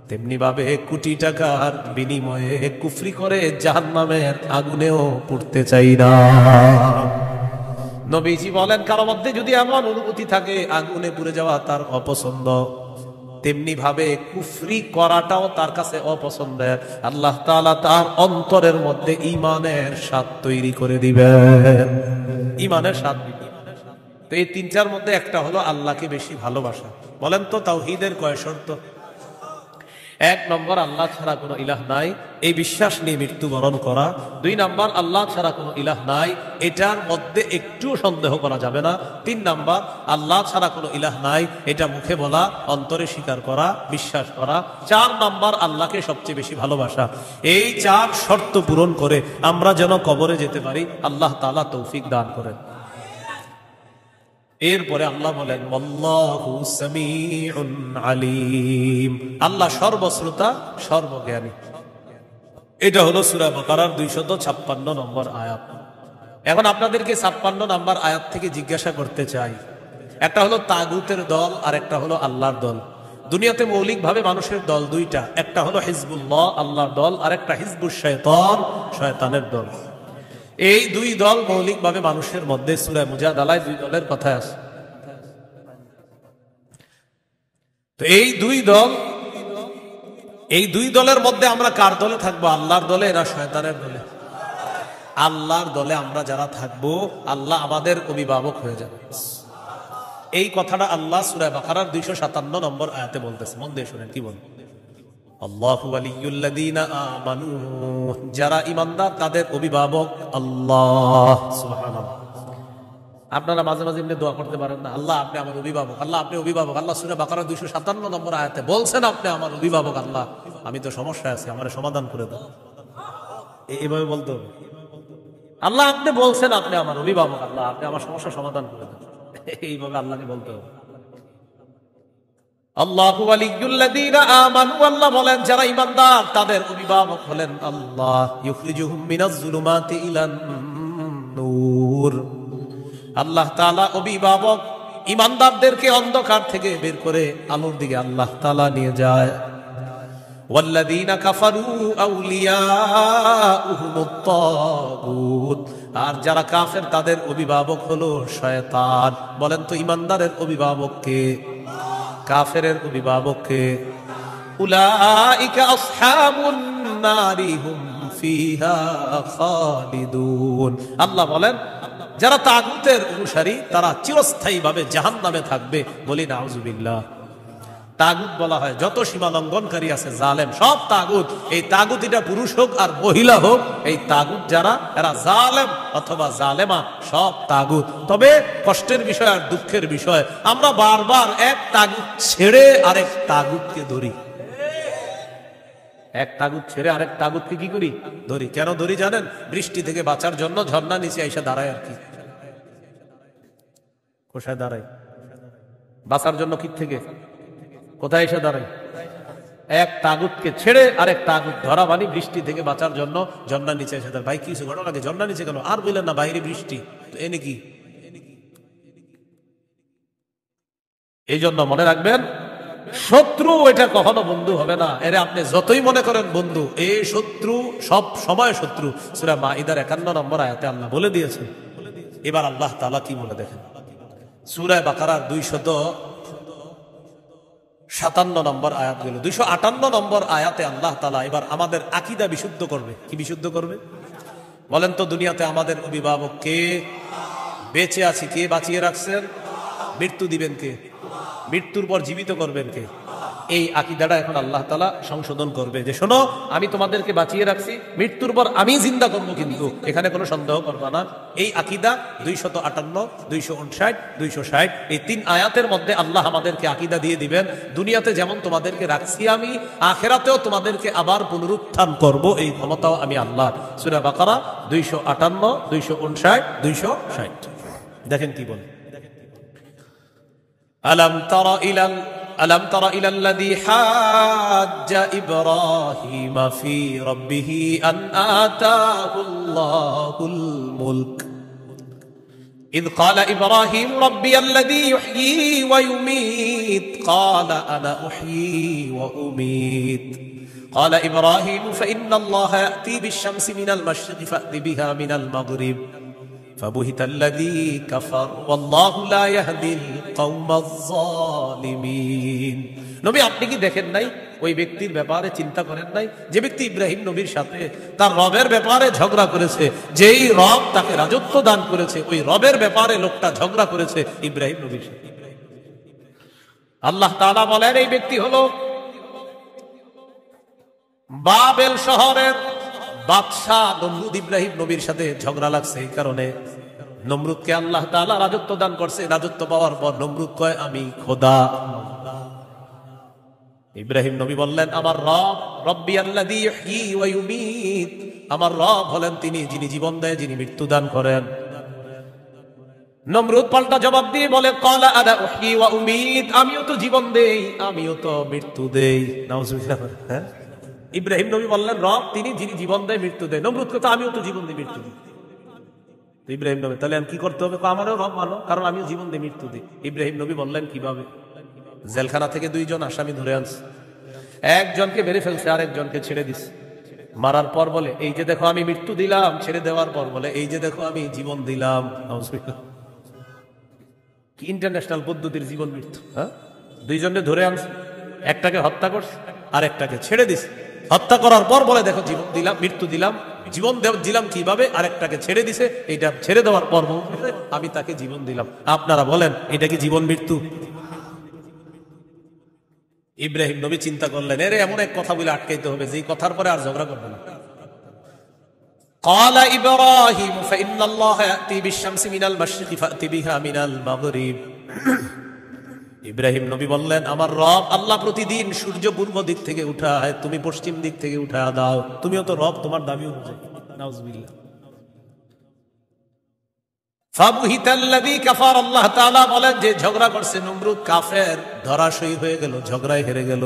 তেমনি ভাবে কোটি টাকার বিনিময়ে কুফরি করে জাহান্নামের আগুনেও পুড়তে চাই না। নবীজি বলেন কারো মধ্যে যদি এমন অনুভূতি থাকে আগুনে পুড়ে যাওয়া তার অপছন্দ, তেমনি ভাবে কুফরি করাটাও তার কাছে অপছন্দের, আল্লাহ তাআলা তার অন্তরের মধ্যে ঈমানের স্বাদ তৈরি করে দিবেন। ঈমানের স্বাদ দিবেন। তো এই তিনটার মধ্যে একটা হলো আল্লাহকে বেশি ভালোবাসা। বলেন তো তাওহীদের কয় শর্ত? এক নম্বর, আল্লাহ ছাড়া কোনো ইলাহ নাই এই বিশ্বাস নিয়ে মৃত্যুবরণ করা। দুই নাম্বার, আল্লাহ ছাড়া কোনো ইলাহ নাই এটার মধ্যে একটু সন্দেহ করা যাবে না। তিন নাম্বার, আল্লাহ ছাড়া কোনো ইলাহ নাই এটা মুখে বলা, অন্তরে স্বীকার করা, বিশ্বাস করা। চার নাম্বার, আল্লাহকে সবচেয়ে বেশি ভালোবাসা। এই চার শর্ত পূরণ করে আমরা যেন কবরে যেতে পারি আল্লাহ তাআলা তৌফিক দান করেন। এরপরে আল্লাহ বলেন আল্লাহু সামিউন আলিম, আল্লাহ সর্বশ্রোতা সর্বজ্ঞানী। এটা হলো সূরা বাকারার 256 নম্বর আয়াত। এখন আপনাদেরকে 56 নম্বর আয়াত থেকে জিজ্ঞাসা করতে চাই, একটা হলো তাগুতের দল আর একটা হলো আল্লাহর দল। দুনিয়াতে মৌলিকভাবে মানুষের দল দুইটা, একটা হলো হিজবুল্লাহ আল্লাহর দল আর একটা হিজবুশ শয়তান শয়তানের দল। এই দুই দল মৌলিকভাবে মানুষের মধ্যে সূরা মুজাদালায় দুই দলের কথা আছে। তো এই দুই দলের মধ্যে আমরা কার দলে থাকবো? আল্লাহর দলে না শয়তানের দলে? আল্লাহর দলে আমরা যারা থাকবো আল্লাহ আমাদের অভিভাবক হয়ে যাবে। এই কথাটা আল্লাহ সূরা বাকারার 257 নম্বর আয়াতে বলতেছে। মন দিয়ে শুনেন কি বলেন, আল্লাহু ওয়ালিয়ুল্লাযীনা আমানু, যারা ঈমানদার তাদের অভিভাবক আল্লাহ। সুবহানাল্লাহ। আপনারা মাঝে মাঝে এমনি দোয়া করতে পারেন না, আল্লাহ আপনি আমার অভিভাবক, আল্লাহ আপনি অভিভাবক। আল্লাহ সূরা বাকারা 257 নম্বর আয়াতে বলছেন আপনি আমার অভিভাবক। আল্লাহ আমি তো সমস্যায় আছি, আমার সমাধান করে দাও। এইভাবে বলতে হবে, আল্লাহ আপনি বলছেন আপনি আমার অভিভাবক, আল্লাহ আপনি আমার সমস্যা সমাধান করে দাও। এইভাবে আল্লাহকে বলতে হবে। আল্লাহু ওয়ালিয়ুল্লাযীনা আমানু, আল্লাহ বলেন যারা ঈমানদার তাদের অভিভাবক হলেন আল্লাহ। ইউখরিজুহুম মিনাজ যুলুমাতি ইলান নূর, আল্লাহ তাআলা অভিভাবক ঈমানদারদেরকে অন্ধকার থেকে বের করে আলোর দিকে আল্লাহ তাআলা নিয়ে যায়। ওয়াল্লাযীনা কাফারু আউলিয়াউহুমুত তাগুত, আর যারা কাফের তাদের অভিভাবক হলো শয়তান। বলেন তো ঈমানদারের অভিভাবক কে? কাফেরের অভিভাবক কে? উলাইকা আসহাবুন নারি হুম ফিহা খালিদুন। আল্লাহ বলেন যারা তাগুতের অনুসারী তারা চিরস্থায়ীভাবে জাহান্নামে থাকবে। বলি নাউজুবিল্লাহ। তাগুত বলা হয় যত সীমা লঙ্ঘনকারী আছে জালেম, সব তাগুত। এই তাগুত এটা পুরুষ হোক আর মহিলা হোক, এই তাগুত যারা এরা জালেম অথবা জালেমা, সব তাগুত। তবে কষ্টের বিষয় আর দুঃখের বিষয়, আমরা বারবার এক তাগুত ছেড়ে আরেক তাগুতকে ধরি। এক তাগুত ছেড়ে আরেক তাগুতকে কি করি? ধরি। কেন ধরি জানেন? বৃষ্টি থেকে বাঁচার জন্য ঝর্ণা নিচে এসে দাঁড়ায় আর কি। কোথায় দাঁড়ায়? বাঁচার জন্য কি থেকে কোথায় এসে দাঁড়ায়? এক তাগুতকে ছেড়ে আরেক তাগুত ধরা, মানে বৃষ্টি থেকে বাঁচার জন্য ঝর্ণার নিচে এসে দাঁড়ায়। ভাই কিছু ঘটনা কি? ঝর্ণার নিচে কেন? আর বললেন না বাইরে বৃষ্টি, তো এনে কি? এই জন্য মনে রাখবেন, শত্রু এটা কখনো বন্ধু হবে না। এরে আপনি যতই মনে করেন বন্ধু, এই শত্রু সব সময় শত্রু। সূরা মাইদার 51 নম্বর আয়াতে আল্লাহ বলে দিয়েছেন। এবার আল্লাহ তাআলা কি বলে দেখেন, সূরা বাকারার 257 নম্বর আয়াতগুলো, 258 নম্বর আয়াতে আল্লাহ তাআলা এবার আমাদের আকীদা বিশুদ্ধ করবে। কি বিশুদ্ধ করবে বলেন তো? দুনিয়াতে আমাদের অভিভাবক কে? বেঁচে আছি কে? বাঁচিয়ে রাখছেন। মৃত্যু দিবেন কে? মৃত্যুর পর জীবিত করবেন কে? এই আকীদাটা এখন আল্লাহ তাআলা সংশোধন করবে যে শোনো, আমি তোমাদেরকে বাঁচিয়ে রাখছি, মৃত্যুর পর আমি জিন্দা করবো, কিন্তু এখানে কোনো সন্দেহ করবা না। এই আকীদা 258, 259, 260 এই 3 আয়াতের মধ্যে আল্লাহ আমাদেরকে আকীদা দিয়ে দিবেন, দুনিয়াতে যেমন তোমাদেরকে রাখছি আমি, আখিরাতেও তোমাদেরকে আবার পুনরুত্থান করব, এই ক্ষমতাও আমি আল্লাহ। সূরা বাকারা 258, 259, 260 দেখেন কি বলে, ألم تر إلى الذي حاج إبراهيم في ربه أن آتاه الله الملك إذ قال إبراهيم ربي الذي يحيي ويميت قال أنا أحيي وأميت قال إبراهيم فإن الله يأتي بالشمس من المشرق فأت بها من المغرب فبهت الذي كفر والله لا يهدي القوم الظالمين। নবী আপনি কি দেখেন নাই, ওই ব্যক্তির ব্যাপারে চিন্তা করেন নাই যে ব্যক্তি ইব্রাহিম নবীর সাথে তার রবের ব্যাপারে ঝগড়া করেছে, যেই রব তাকে রাজত্ব দান করেছে, ওই রবের ব্যাপারে লোকটা ঝগড়া করেছে ইব্রাহিম নবীর সাথে। আল্লাহ তাআলা বলেন এই ব্যক্তি হলো বাবেল শহরের বাদশাহ নমরুদ। ইব্রাহিম নবীর সাথে ঝগড়া লাগছে, এই কারণে নমরুদকে আল্লাহ তাআলা রাজত্ব দান করছে। রাজত্ব পাওয়ার পর নমরুদ কয় আমি খোদা। ইব্রাহিম নবী বললেন আমার রব, রব্বি আল্লাযী ইহয়ী ওয়া ইউমীত, আমার রব হলেন তিনি যিনি জীবন দেয়, যিনি মৃত্যু দান করেন। নমরুদ পাল্টা জবাব দিয়ে বলে ক্বালা আনা উহয়ী ওয়া উমীত, আমিও তো জীবন দেই, আমিও তো মৃত্যু দেই। নাউজুবিল্লাহ। হ্যাঁ, ইব্রাহিম নবী বললেন রব তিনি যিনি জীবন দেয় মৃত্যু দেয়। নমরুদ কথা আমিও তো জীবন দিই মৃত্যু দিই। ইব্রাহিম নবী তাহলে আমি কি করতে হবে? আমারও রব মানো, কারণ আমিও জীবন দিই মৃত্যু দিই। ইব্রাহিম নবী বললেন কিভাবে? জেলখানা থেকে 2 জন আসামি ধরে আনছে, একজনকে মেরে ফেলছে, আরেকজনকে ছেড়ে দিছে। মারার পর বলে এই যে দেখো আমি মৃত্যু দিলাম, ছেড়ে দেওয়ার পর বলে এই যে দেখো আমি জীবন দিলাম। কি ইন্টারন্যাশনাল পদ্ধতির জীবন মৃত্যু! হ্যাঁ, 2 জনকে ধরে আনছে, একটাকে হত্যা করছে আর একটাকে ছেড়ে দিছে। হত্যা করার পর বলে দেখো জীবন দিলাম, মৃত্যু দিলাম। জীবন দিলাম কিভাবে? আরেকটাকে ছেড়ে দিছে, এইটা ছেড়ে দেওয়ার পর আমি তাকে জীবন দিলাম। আপনারা বলেন এটা কি জীবন মৃত্যু? ইব্রাহিম নবী চিন্তা করলেন এর এমন এক কথা বলে আটকাইতে হবে যেই কথার পরে আর ঝগড়া করবে না। قال إبراهيم فإن الله يأتي بالشمس من المشرق فأت بها من المغرب। ইব্রাহিম নবী বললেন আমার রব আল্লাহ প্রতিদিন সূর্য পূর্ব দিক থেকে উঠায়, তুমি পশ্চিম দিক থেকে উঠায় দাও। তুমিও তো রব, তোমার দাবি অনুযায়ী। নাউজুবিল্লাহ। ফাবুহিতাল্লাযী কাফার, আল্লাহ তাআলা বলেন যে ঝগড়া করছে নমরুদ কাফের, ধরাশয়ী হয়ে গেল, ঝগড়ায় হেরে গেল।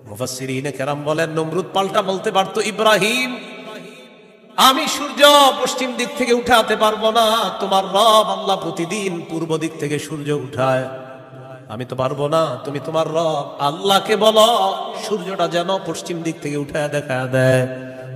মুফাসসিরিনে কেরাম বলেন নমরুদ পাল্টা বলতে পারতো ইব্রাহিম আমি সূর্য পশ্চিম দিক থেকে উঠাতে পারবো না, তোমার রব আল্লাহ প্রতিদিন পূর্ব দিক থেকে সূর্য উঠায়, আমি তো পারবো না। তুমি তোমার রব আল্লাহকে বলো সূর্যটা যেন পশ্চিম দিক থেকে উঠায় দেখা দেয়।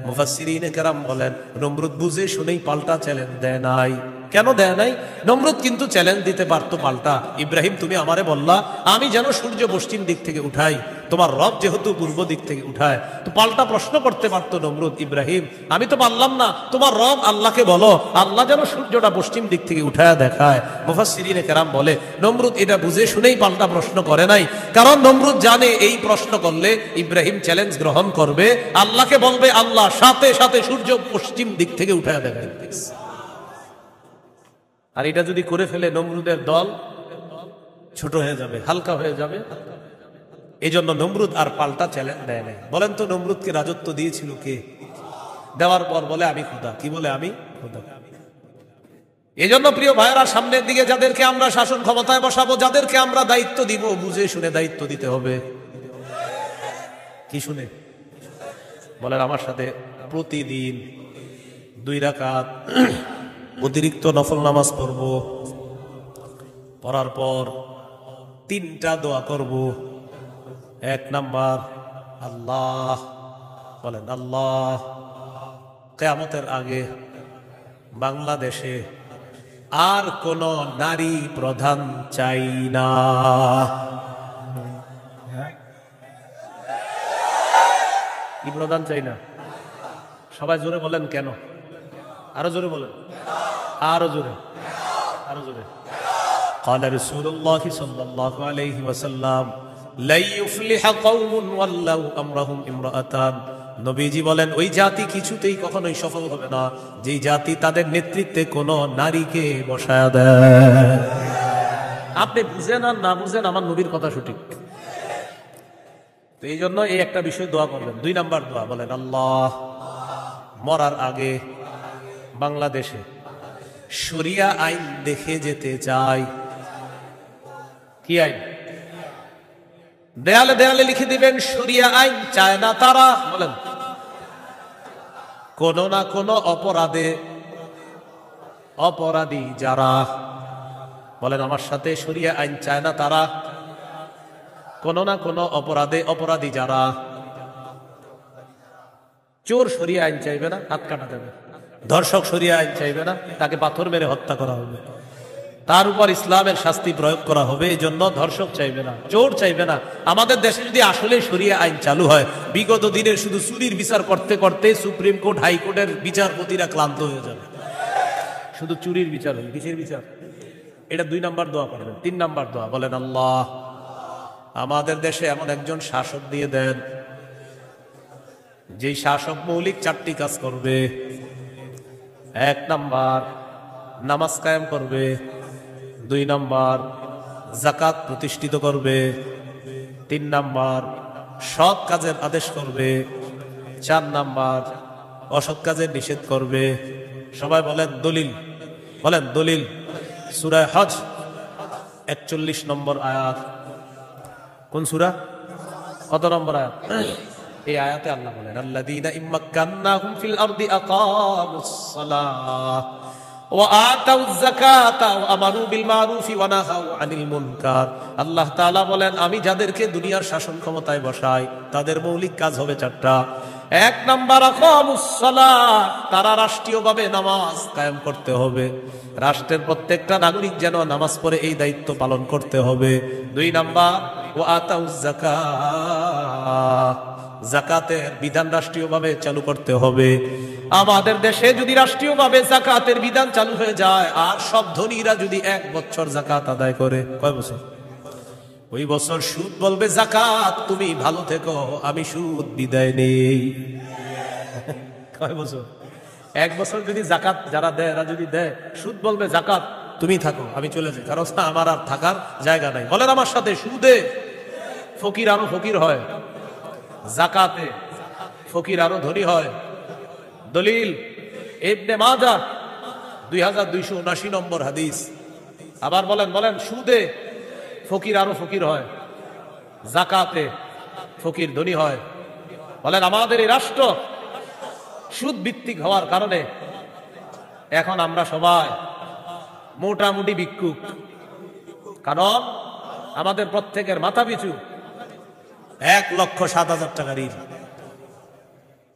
মুফাসসিরিনে কেরাম বলেন নমরুদ বুঝে শুনেই পাল্টা চ্যালেঞ্জ দেয় নাই। কেন দেয় নাই? নমরুদ কিন্তু চ্যালেঞ্জ দিতে পারতো পাল্টা, ইব্রাহিম তুমি আমারে বললা আমি যেন সূর্য পশ্চিম দিক থেকে উঠাই, তোমার রব যেহেতু পূর্ব দিক থেকে উঠায়, তো পাল্টা প্রশ্ন করতে পারতো নমরুদ ইব্রাহিম আমি তো পারলাম না, তোমার রব আল্লাহকে বলো আল্লাহ যেন সূর্যটা পশ্চিম দিক থেকে উঠায় দেখায়। মুফাসসিরিনে কেরাম বলে নমরুদ এটা বুঝে শুনেই পাল্টা প্রশ্ন করে নাই, কারণ নমরুদ জানে এই প্রশ্ন করলে ইব্রাহিম চ্যালেঞ্জ গ্রহণ করবে, আল্লাহকে বলবে আল্লাহ সাথে সাথে সূর্য পশ্চিম দিক থেকে উঠায় দেখায়। আর এটা যদি করে ফেলে নমরুদের দল ছোট হয়ে যাবে, হালকা হয়ে যাবে। এই জন্য নমরুদ আর পাল্টা চ্যালেঞ্জ দেয় নাই। বলেন তো নমরুদকে রাজত্ব দিয়েছিল কে? দেওয়ার পর বলে আমি খোদা। কি বলে? আমি খোদা। এই জন্য প্রিয় ভাইয়েরা সামনের দিকে যাদেরকে আমরা শাসন ক্ষমতায় বসাবো, যাদেরকে আমরা দায়িত্ব দিব, বুঝে শুনে দায়িত্ব দিতে হবে। কি শুনে? বলেন আমার সাথে প্রতিদিন 2 রাকাত অতিরিক্ত নফল নামাজ পড়ব, পড়ার পর 3টা দোয়া করব। 1 নাম্বার আল্লাহ, বলেন আল্লাহ কিয়ামতের আগে বাংলাদেশে আর কোন নারী প্রধান চাই না। কি প্রধান চাই না? সবাই জোরে বলেন কেন? আরো জোরে বলেন, আরো জোরে, আরো জোরে। قال رسول الله صلى الله عليه وسلم لا يفلح قوم ولوا امرهم امرأتان। নবীজি বলেন ওই জাতি কিছুতেই কখনোই সফল হবে না যে জাতি তাদের নেতৃত্বে কোন নারীকে বসায় দেয়। আপনি বুঝেন আর না বুঝেন, আমার নবীর কথা সঠিক। তো এই জন্য এই একটা বিষয় দোয়া করবেন। 2 নাম্বার দোয়া বলেন, আল্লাহ মরার আগে বাংলাদেশে শরিয়া আইন দেখে যেতে চাই। কি আইন? দেয়ালে দেয়ালে লিখে দিবেন শরিয়া আইন চায় না তারা। বলেন কোন না কোন অপরাধে অপরাধী যারা, বলেন আমার সাথে, শরিয়া আইন চায় না তারা, কোন না কোন অপরাধে অপরাধী যারা। চোর শরিয়া আইন চাইবে না, হাত কাটা যাবে। ধর্ষক শরিয়া আইন চাইবে না, তাকে পাথর মেরে হত্যা করা হবে, তার উপর ইসলামের শাস্তি প্রয়োগ করা হবে। এই জন্য ধর্ষক চাইবে না, চোর চাইবে না। আমাদের দেশে যদি আসলে শরিয়া আইন চালু হয়, বিগত দিনের শুধু চুরির বিচার করতে করতে সুপ্রিম কোর্ট হাইকোর্টের বিচারপতিরা ক্লান্ত হয়ে যাবে। শুধু চুরির বিচার হবে, কিসের বিচার? এটা 2 নাম্বার দোয়া করবেন। 3 নাম্বার দোয়া বলেন, আল্লাহ আমাদের দেশে এমন একজন শাসক দিয়ে দেন যেই শাসক মৌলিক 4টি কাজ করবে। 1 নাম্বার নামাজ কায়েম করবে, 2 নাম্বার যাকাত প্রতিষ্ঠিত করবে, 3 নাম্বার সৎ কাজের আদেশ করবে, 4 নাম্বার অসৎ কাজের নিষেধ করবে। সবাই বলেন দলিল, বলেন দলিল। সূরা হজ 41 নম্বর আয়াত। কোন সূরা? কত নম্বর আয়াত? এই আয়াতে আল্লাহ বলেন, আল্লাযীনা ইম্মাক্কান্নাহুম ফিল আরদি আকামুস সালাহ ওয়া আতাউয যাকাতা ওয়া আমারু বিল মারুফি ওয়া নাহাউ আনিল মুনকার। আল্লাহ তাআলা বলেন আমি যাদেরকে দুনিয়ার শাসন ক্ষমতায় বসাই তাদের মৌলিক কাজ হবে 4টা। 1 নাম্বার আকামুস সালাহ, তারা রাষ্ট্রীয়ভাবে নামাজ কায়েম করতে হবে। রাষ্ট্রের প্রত্যেকটা নাগরিক যেন নামাজ পড়ে এই দায়িত্ব পালন করতে হবে। 2 নাম্বার ওয়া আতাউয যাকাত, যাকাতের বিধান রাষ্ট্রীয়ভাবে চালু করতে হবে। আমাদের দেশে যদি রাষ্ট্রীয়ভাবে যাকাতের বিধান চালু হয়ে যায় আর সব ধনীরা যদি 1 বছর যাকাত আদায় করে, কয় বছর? ওই বছর সুদ বলবে যাকাত তুমি ভালো থেকো, আমি সুদ বিদায় নেই। কয় বছর? 1 বছর যদি যাকাত যারা দেয়, এরা যদি দেয়, সুদ বলবে যাকাত তুমি থাকো, আমি চলে যাই, কারণ আমার আর থাকার জায়গা নাই। বলেন আমার সাথে, সুদে ফকির আরো ফকির হয়, যাকাতে ফকির আরো ধনী হয়। দলিল ইবনে মাজাহ 2279 নম্বর হাদিস। আবার বলেন, বলেন সুদে ফকির আরো ফকির হয়, যাকাতে ফকির ধনী হয়। বলেন আমাদের এই রাষ্ট্র সুদ ভিত্তিক হওয়ার কারণে এখন আমরা সবাই মোটামুটি ভিক্ষুক। কারণ আমাদের প্রত্যেকের মাথা পিছু 1,07,000 টাকা ঋণ।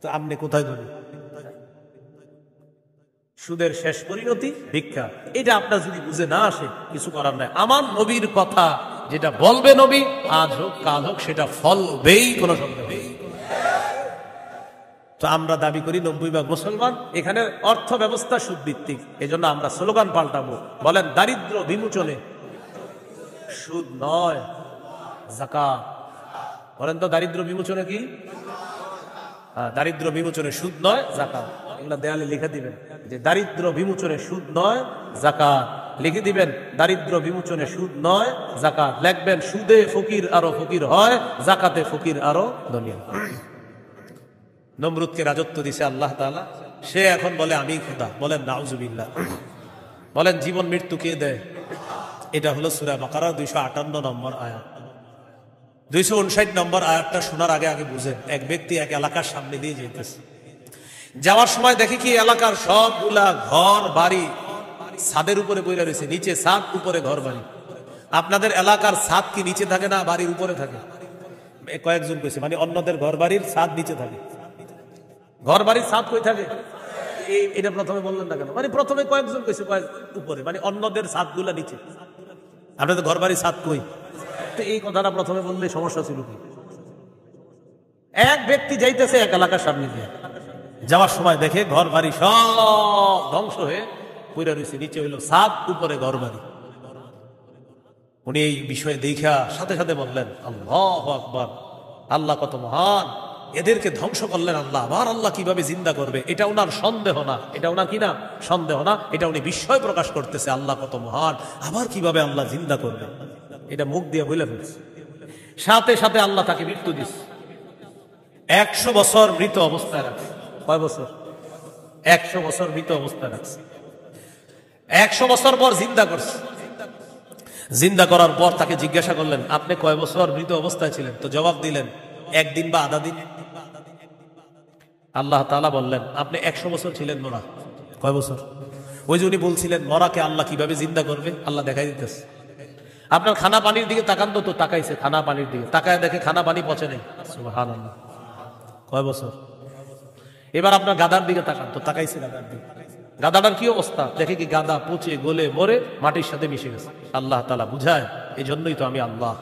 তো আপনি কোথায় ধরি? সুদের শেষ পরিণতি ভিক্ষা। এটা আপনার যদি বুঝে না আসে, কিছু করার নাই। আমার নবীর কথা যেটা বলবে নবী, আজ হোক কাল হোক সেটা ফলবেই, কোনো সন্দেহ নেই। তো আমরা দাবি করি 90 ভাগ মুসলমান, এখানে অর্থ ব্যবস্থা সুদ ভিত্তিক। এই জন্য আমরা স্লোগান পাল্টাবো, বলেন দারিদ্র বিমোচনে সুদ নয় যাকাত। বলেন তো দারিদ্র বিমোচনে কি? দারিদ্র বিমোচনে সুদ নয় যাকাত। এগুলা দেয়ালে লিখে দিবেন যে দারিদ্র বিমোচনে সুদ নয় যাকাত। লিখে দিবেন দারিদ্র বিমোচনে সুদ নয় যাকাত। লিখবেন সুদে ফকির আরো ফকির হয়, যাকাতে ফকির আরো ধনী হয়। নমরুদকে রাজত্ব দিছে আল্লাহ তাআলা, সে এখন বলে আমি খোদা। বলেন নাউজুবিল্লাহ। বলেন জীবন মৃত্যু কে দেয়? এটা হলো সূরা বাকারা 258 নম্বর আয়াত। 259 নম্বর আয়াতটা শোনার আগে আগে বুঝেন। এক ব্যক্তি এক এলাকার সামনে দিয়ে যেতেছে, যাওয়ার সময় দেখে কি এলাকার সবগুলা ঘর বাড়ি ছাদের উপরে বইরা রয়েছে, নিচে ছাদ উপরে ঘর বাড়ি। আপনাদের এলাকার ছাদ কি নিচে থাকে না বাড়ির উপরে থাকে? কয়েকজন কইছে মানে অন্যদের ঘর বাড়ির ছাদ নিচে থাকে। ঘর বাড়ির ছাদ কই থাকে? এটা প্রথমে বললেন না কেন? মানে প্রথমে কয়েকজন কইছে, কয়েক উপরে, মানে অন্যদের ছাদ গুলা নিচে, আপনাদের ঘর বাড়ির ছাদ কই? তো এই কথাটা প্রথমে বললে সমস্যা ছিল কি? এক ব্যক্তি যাইতেছে এক এলাকার সামনে দিয়ে, যাওয়ার সময় দেখে ঘর বাড়ি সব ধ্বংস হয়ে পড়ে রয়েছে, নিচে হইল ছাদ, উপরে ঘর বাড়ি। উনি এই বিষয়ে দেখা সাথে সাথে বললেন, আল্লাহু আকবার, আল্লাহ কত মহান, এদেরকে ধ্বংস করলেন আল্লাহ, আবার আল্লাহ কিভাবে জিন্দা করবে, এটা ওনার সন্দেহ না, এটা ওনার কি না সন্দেহ না, এটা উনি বিস্ময় প্রকাশ করতেছে, আল্লাহ কত মহান, আবার কিভাবে আল্লাহ জিন্দা করবে, এটা মুখ দিয়ে বলে ফেলছে। সাথে সাথে আল্লাহ তাকে মৃত্যু দিচ্ছে, 100 বছর মৃত অবস্থায় রাখছে। কয় বছর? 100 বছর মৃত অবস্থায় রাখছে। 100 বছর পর জিন্দা করছে। জিন্দা করার পর তাকে জিজ্ঞাসা করলেন, আপনি কয় বছর মৃত অবস্থায় ছিলেন? তো জবাব দিলেন, 1 দিন বা আধা দিন। আল্লাহ তাআলা বললেন, আপনি 100 বছর ছিলেন মরা। কয় বছর? ওই যে উনি বলছিলেন মরাকে আল্লাহ কিভাবে জিন্দা করবে, আল্লাহ দেখাই দিতেছে। আপনার খানা পানির দিকে তাকান তো, তাকাইছে খানা পানির দিকে, তাকায় দেখে খানা পানি পচে নেই। সুবহানাল্লাহ। কয় বছর? এবার আপনার গাদার দিকে তাকান তো, তাকাইছে গাদার দিকে, গাদাটার কি অবস্থা দেখে কি গাদা পচে গলে মরে মাটির সাথে মিশে গেছে। আল্লাহ তাআলা বুঝায়, এই জন্যই তো আমি আল্লাহ।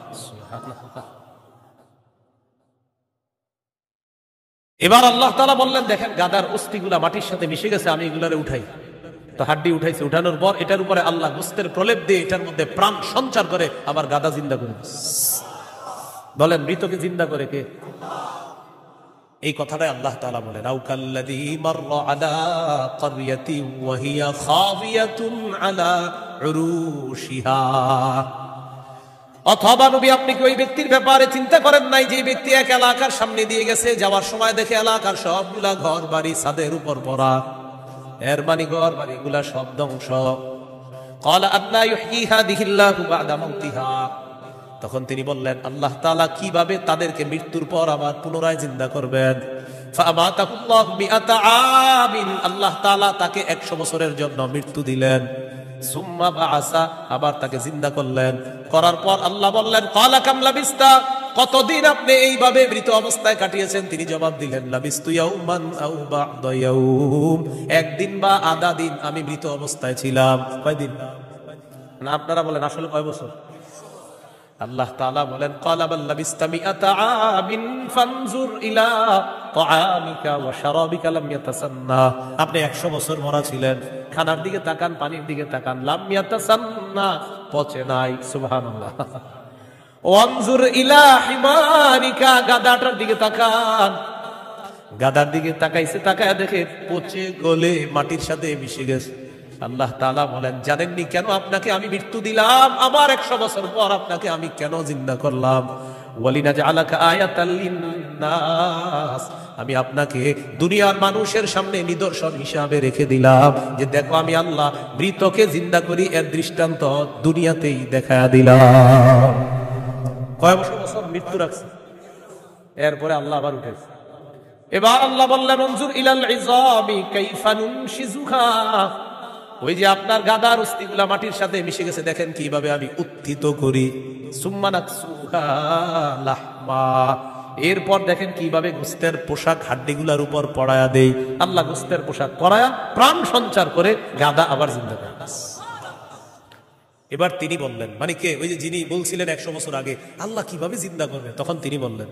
এবার আল্লাহ তাআলা বললেন, দেখেন গাদার অস্থিগুলা মাটির সাথে মিশে গেছে, আমি এগুলারে উঠাই। তো হাড্ডি উঠাইছে, উঠানোর পর এটার উপরে আল্লাহ গোস্তের প্রলেপ দিয়ে এটার মধ্যে প্রাণ সঞ্চার করে আবার গাদা জিন্দা করে। বলেন মৃতকে জিন্দা করে কে? এই কথাটাই আল্লাহ তাআলা বলেন, আউকাল্লাযী মাররা আলা ক্বরিয়াতিন ওয়া হিয়া খাবিয়াতুন আলা উরুশিহা। অথবা নবী আপনি কি ওই ব্যক্তির ব্যাপারে চিন্তা করেন নাই যে ব্যক্তি এক এলাকার সামনে দিয়ে গেছে, যাওয়ার সময় দেখে এলাকার সবগুলা ঘর বাড়ি ছাদের উপর পড়া, এর মানে ঘর বাড়ি গুলা সব ধ্বংস। ক্বালা আন্না ইউহয়ী হাযিহিল্লাহু বা'দা মাউতিহা। তখন তিনি বললেন, আল্লাহ তাআলা কিভাবে তাদেরকে মৃত্যুর পর আবার পুনরায় জিন্দা করবেন। ফাআমাতাহুল্লাহু মিআতা আমিন। আল্লাহ তাআলা তাকে 100 বছরের জন্য মৃত্যু দিলেন। সুম্মা বাআসা, আবার তাকে জিন্দা করলেন। করার পর আল্লাহ বললেন, ক্বালা কাম লাবিস্তা, কতদিন আপনি এইভাবে মৃত অবস্থায় কাটিয়েছেন? তিনি জবাব দিলেন, লাবিস্তু ইয়াওমান আও বা'দা ইয়াওম, একদিন বা আধা দিন আমি মৃত অবস্থায় ছিলাম। কয়দিন? না আপনারা বলেন আসলে কয় বছর? আল্লাহ তাআলা বলেন, ক্বালা বাল লাবিস্তা মিআতা আমিন ফানজুর ইলা তাআমিকা ওয়া শারাবিকা লাম ইয়াতাসান্না। আপনি 100 বছর মরা ছিলেন, খানার দিকে তাকান, পানির দিকে তাকান, লাম ইয়াতাসান্না, পচে নাই। সুবহানাল্লাহ। ওয়ানজুর ইলা হিমারিকা, গাদাটার দিকে তাকান, গাদার দিকে তাকাইছে, তাকায় দেখে পচে গলে মাটির সাথে মিশে গেছে। আল্লাহ তাআলা বলেন, জানেননি কেন আপনাকে আমি মৃত্যু দিলাম? আবার 100 বছর পর আপনাকে আমি কেন জিন্দা করলাম? ওয়ালিনাজআলাকা আয়াতাল লিন্নাস, আমি আপনাকে দুনিয়ার মানুষের সামনে নিদর্শন হিসাবে রেখে দিলাম যে দেখো আমি আল্লাহ মৃতকে জিন্দা করি, এর দৃষ্টান্ত দুনিয়াতেই দেখায়া দিলাম। কয় বছর মৃত্যু রাখছে, এরপরে আল্লাহ আবার উঠেছে। এবার আল্লাহ বললেন, উনজুর ইলাল ইযামি কাইফা নুনশিজুহা, ওই যে আপনার গাদার অস্থিগুলা মাটির সাথে মিশে গেছে, দেখেন কিভাবে আমি উত্থিত করি। সুম্মা নাকসুহা লাহমা, এরপর দেখেন কিভাবে গোস্তের পোশাক হাড্ডিগুলার উপর পড়ায়া দেই। আল্লাহ গোস্তের পোশাক পরায়া প্রাণ সঞ্চার করে গাদা আবার জিন্দা করে। এবার তিনি বললেন, মানে কে? ওই যে যিনি বলছিলেন 100 বছর আগে আল্লাহ কিভাবে জিন্দা করবে, তখন তিনি বললেন,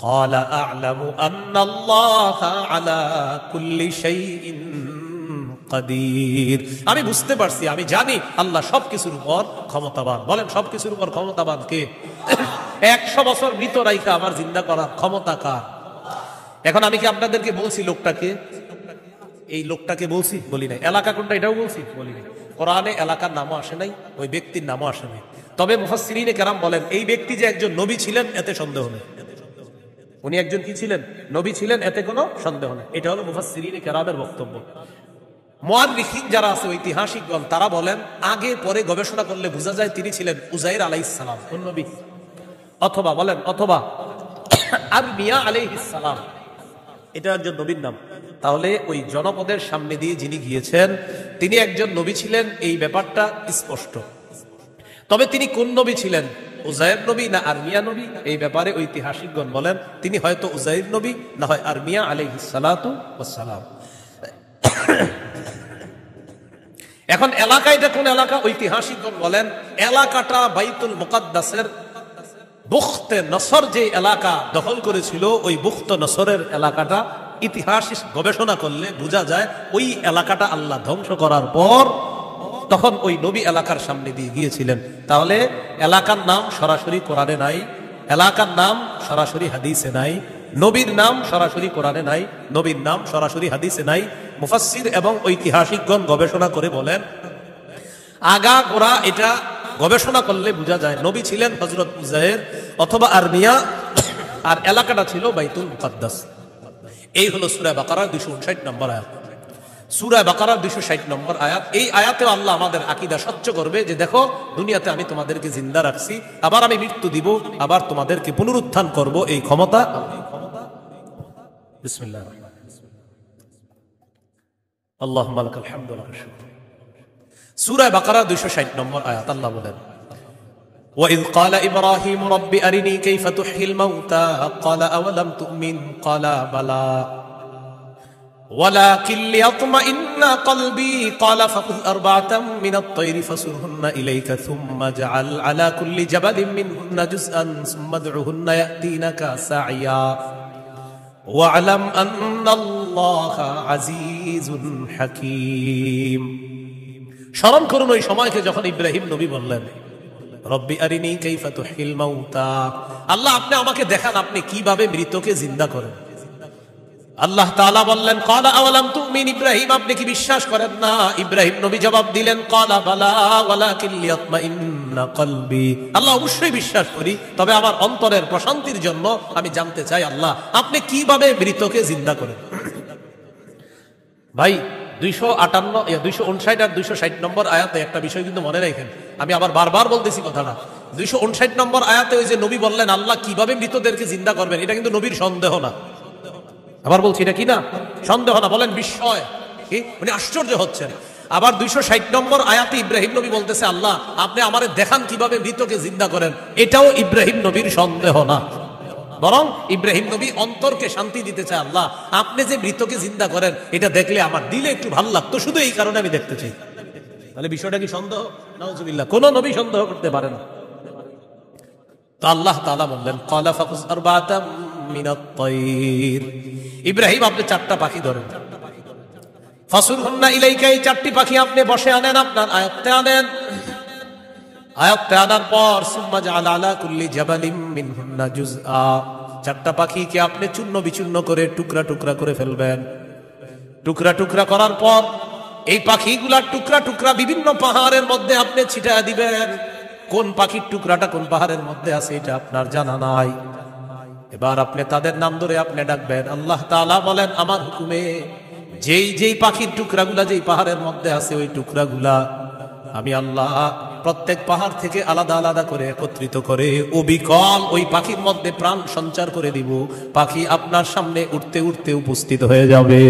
ক্বালা আ'লামু আন্নাল্লাহা আলা কুল্লি শাইইন কাদির, আমি বুঝতে পারছি, আমি জানি আল্লাহ সবকিছুর উপর ক্ষমতাবান। বলেন সবকিছুর উপর ক্ষমতাবান কে? 100 বছর মৃত রাইখা আবার জিন্দা করার ক্ষমতা কার? এখন আমি কি আপনাদেরকে বলছি লোকটাকে? এই লোকটাকে বলছি? বলি নাই। এলাকা কোনটা এটাও বলছি? বলি নাই। কোরআনে এলাকার নামও আসে নাই, ওই ব্যক্তির নামও আসে নাই। তবে মুফাসসিরিনে কেরাম বলেন, এই ব্যক্তি যে একজন নবী ছিলেন এতে সন্দেহ নেই। উনি একজন কি ছিলেন? নবী ছিলেন, এতে কোনো সন্দেহ নেই। এটা হলো মুফাসসিরিনে কেরামের বক্তব্য। মুআররিখিন যারা আছে, ঐতিহাসিকগণ, তারা বলেন আগে পরে গবেষণা করলে বোঝা যায় তিনি ছিলেন উযাইর আলাইহিস সালাম, কোন নবী? অথবা বলেন, অথবা আরমিয়া আলাইহিস সালাম, এটা একজন নবীর নাম। তাহলে ওই জনপদের সামনে দিয়ে যিনি গিয়েছেন তিনি একজন নবী ছিলেন, এই ব্যাপারটা স্পষ্ট। তবে তিনি কোন নবী ছিলেন, উযাইর নবী না আরমিয়া নবী, এই ব্যাপারে ঐতিহাসিকগণ বলেন তিনি হয়তো উযাইর নবী, না হয় আরমিয়া আলাইহিস সালাতু ওয়াস সালাম। এখন এলাকা এটা কোন এলাকা? ঐতিহাসিকগণ বলেন এলাকাটা বাইতুল মুকাদ্দাসের বুখতে নসর যে এলাকা দখল করেছিল, ওই বুখতে নসরের এলাকাটা ইতিহাস গবেষণা করলে বোঝা যায় ওই এলাকাটা আল্লাহ ধ্বংস করার পর তখন ওই নবী এলাকার সামনে দিয়ে গিয়েছিলেন। তাহলে এলাকার নাম সরাসরি কোরআনে নাই, এলাকার নাম সরাসরি হাদিসে নাই, নবীর নাম সরাসরি কোরআনে নাই, নবীর নাম সরাসরি হাদিসে নাই। মুফাসসির এবং ঐতিহাসিকগণ গবেষণা করে বলেন আগা গোড়া এটা গবেষণা করলে বোঝা যায় নবী ছিলেন হযরত উযায়ের অথবা আরমিয়া, আর এলাকাটা ছিল বাইতুল মুকাদ্দাস। এই হলো সূরা বাকারার 259 নম্বর আয়াত। সূরা বাকারার 260 নম্বর আয়াত। এই আয়াতেও আল্লাহ আমাদের আকীদা স্বচ্ছ করবে যে দেখো দুনিয়াতে আমি তোমাদেরকে জিন্দা রাখছি, আবার আমি মৃত্যু দিব, আবার তোমাদেরকে পুনরুত্থান করব, এই ক্ষমতা। বিসমিল্লাহির রহমানির রহিম। আল্লাহুম্মা লাকাল হামদু ওয়া লাকাশ শুকর। সূরা বাকারা 260 নম্বর আয়াত আল্লাহ বলেন وَإِذْ قَالَ إِبْرَاهِيمُ رَبِّ أَرِنِي كَيْفَ تُحْيِي الْمَوْتَى قَالَ أَوَلَمْ تُؤْمِنْ قَالَ بَلَى وَلَكِنْ لِيَطْمَئِنَّ قَلْبِي قَالَ فَخُذْ أَرْبَعَةً مِنَ الطَّيْرِ فَصُرْهُنَّ إِلَيْكَ ثُمَّ اجْعَلْ عَلَى كُلِّ جَبَلٍ مِنْهُنَّ جُزْءًا ثُمَّ ادْعُهُنَّ يَأْتِينَكَ سَعْيًا وَاعْلَمْ أَنَّ اللَّهَ عَزِيزٌ حَكِيمٌ। স্মরণ করুন ওই সময়কে যখন ইব্রাহিম নবী বললেন রব্বি আরিনি কাইফা তুহিল মাউতা, আল্লাহ আপনি আমাকে দেখান আপনি কিভাবে মৃতকে জিন্দা করেন। আল্লাহ তাআলা বললেন ক্বালা আওয়ালাম তুমিন, ইব্রাহিম আপনি কি বিশ্বাস করেন না? ইব্রাহিম নবী জবাব দিলেন ক্বালা বালা ওয়ালাকিন লিয়াতমাইন্না কলবি, আল্লাহ অবশ্যই বিশ্বাস করি, তবে আমার অন্তরের প্রশান্তির জন্য আমি জানতে চাই আল্লাহ আপনি কিভাবে মৃতকে জিন্দা করেন। ভাই 259 আর 260 নম্বর আয়াতে একটা বিষয় কিন্তু মনে রাখেন, আমি আবার বারবার বলতেছি কথাটা। 259 নম্বর আয়াতে ওই যে নবী বললেন আল্লাহ কিভাবে মৃতদেরকে জিন্দা করবেন, এটা কিন্তু নবীর সন্দেহ না। আবার বলছি এটা কি না সন্দেহ না, বলেন বিস্ময়, কি উনি আশ্চর্য হচ্ছেন। আবার 260 নম্বর আয়াতে ইব্রাহিম নবী বলতেছে আল্লাহ আপনি আমারে দেখান কিভাবে মৃতকে জিন্দা করেন, এটাও ইব্রাহিম নবীর সন্দেহ না, বরং ইব্রাহিম নবী অন্তরকে শান্তি দিতে চায় আল্লাহ আপনি যে মৃতকে জিন্দা করেন এটা দেখলে আমার দিলে একটু ভালো লাগতো, শুধু এই কারণে আমি দেখতে চাই। তাহলে বিষয়টা কি সন্দেহ? নাউজুবিল্লাহ, কোন নবী সন্দেহ করতে পারে না। তো আল্লাহ তাআলা বললেন ক্বালা ফাকুজ আরবাতাম মিনাত তায়র, ইব্রাহিম আপনি 4টা পাখি ধরেন, ফাসুরহুন্না ইলাইকা, এই 4টি পাখি আপনি বসে আনেন, আপনার আয়ত্তে আনেন, আয়াতে আনার পর সুম্মা জাআল আলা কুল্লি জাবালিম মিনহুন্না জুজআ, 4টা পাখিকে আপনি চূর্ণ বিচূর্ণ করে টুকরা টুকরা করে ফেলবেন। টুকরা টুকরা করার পর এই পাখিগুলা টুকরা টুকরা বিভিন্ন পাহাড়ের মধ্যে আপনি ছিটায় দিবেন। কোন পাখির টুকরাটা কোন পাহাড়ের মধ্যে আছে এটা আপনার জানা নাই। এবার আপনি তাদের নাম ধরে আপনি ডাকবেন। আল্লাহ তাআলা বলেন আমার হুকুমে যেই যেই পাখির টুকরাগুলা যেই পাহাড়ের মধ্যে আছে ওই টুকরাগুলা আমি আল্লাহ প্রত্যেক পাহাড় থেকে আলাদা আলাদা করে একত্রিত করে অবিকল ওই পাখির মধ্যে প্রাণ সঞ্চার করে দিব। পাখি আপনার সামনে উঠতে উঠতে উপস্থিত হয়ে যাবে।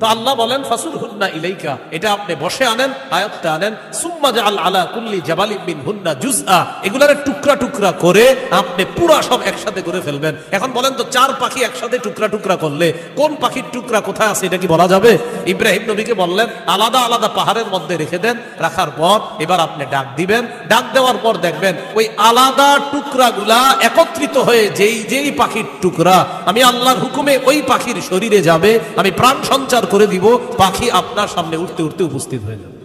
তো আল্লাহ বলেন ফাসুরহুন্না ইলাইকা, এটা আপনি বসে আনেন, আয়াতটা আনেন, সুম্মা জাআল আলা কুল্লি জাবালিন মিনহুন্না জুজআ, এগুলার টুকরা টুকরা করে আপনি পুরো সব একসাথে করে ফেলবেন। এখন বলেন তো 4 পাখি একসাথে টুকরা টুকরা করলে কোন পাখির টুকরা কোথায় আছে এটা কি বলা যাবে? ইব্রাহিম নবীকে বললেন আলাদা আলাদা পাহাড়ের মধ্যে রেখে দেন, রাখার পর এবার আপনি ডাক দিবেন, ডাক দেওয়ার পর দেখবেন ওই আলাদা টুকরাগুলা একত্রিত হয়ে যেই যেই পাখির টুকরা আমি আল্লাহর হুকুমে ওই পাখির শরীরে যাবে, আমি প্রাণ সঞ্চার করে দিব, পাখি আপনার সামনে উঠতে উঠতে উপস্থিত হয়ে যাবে।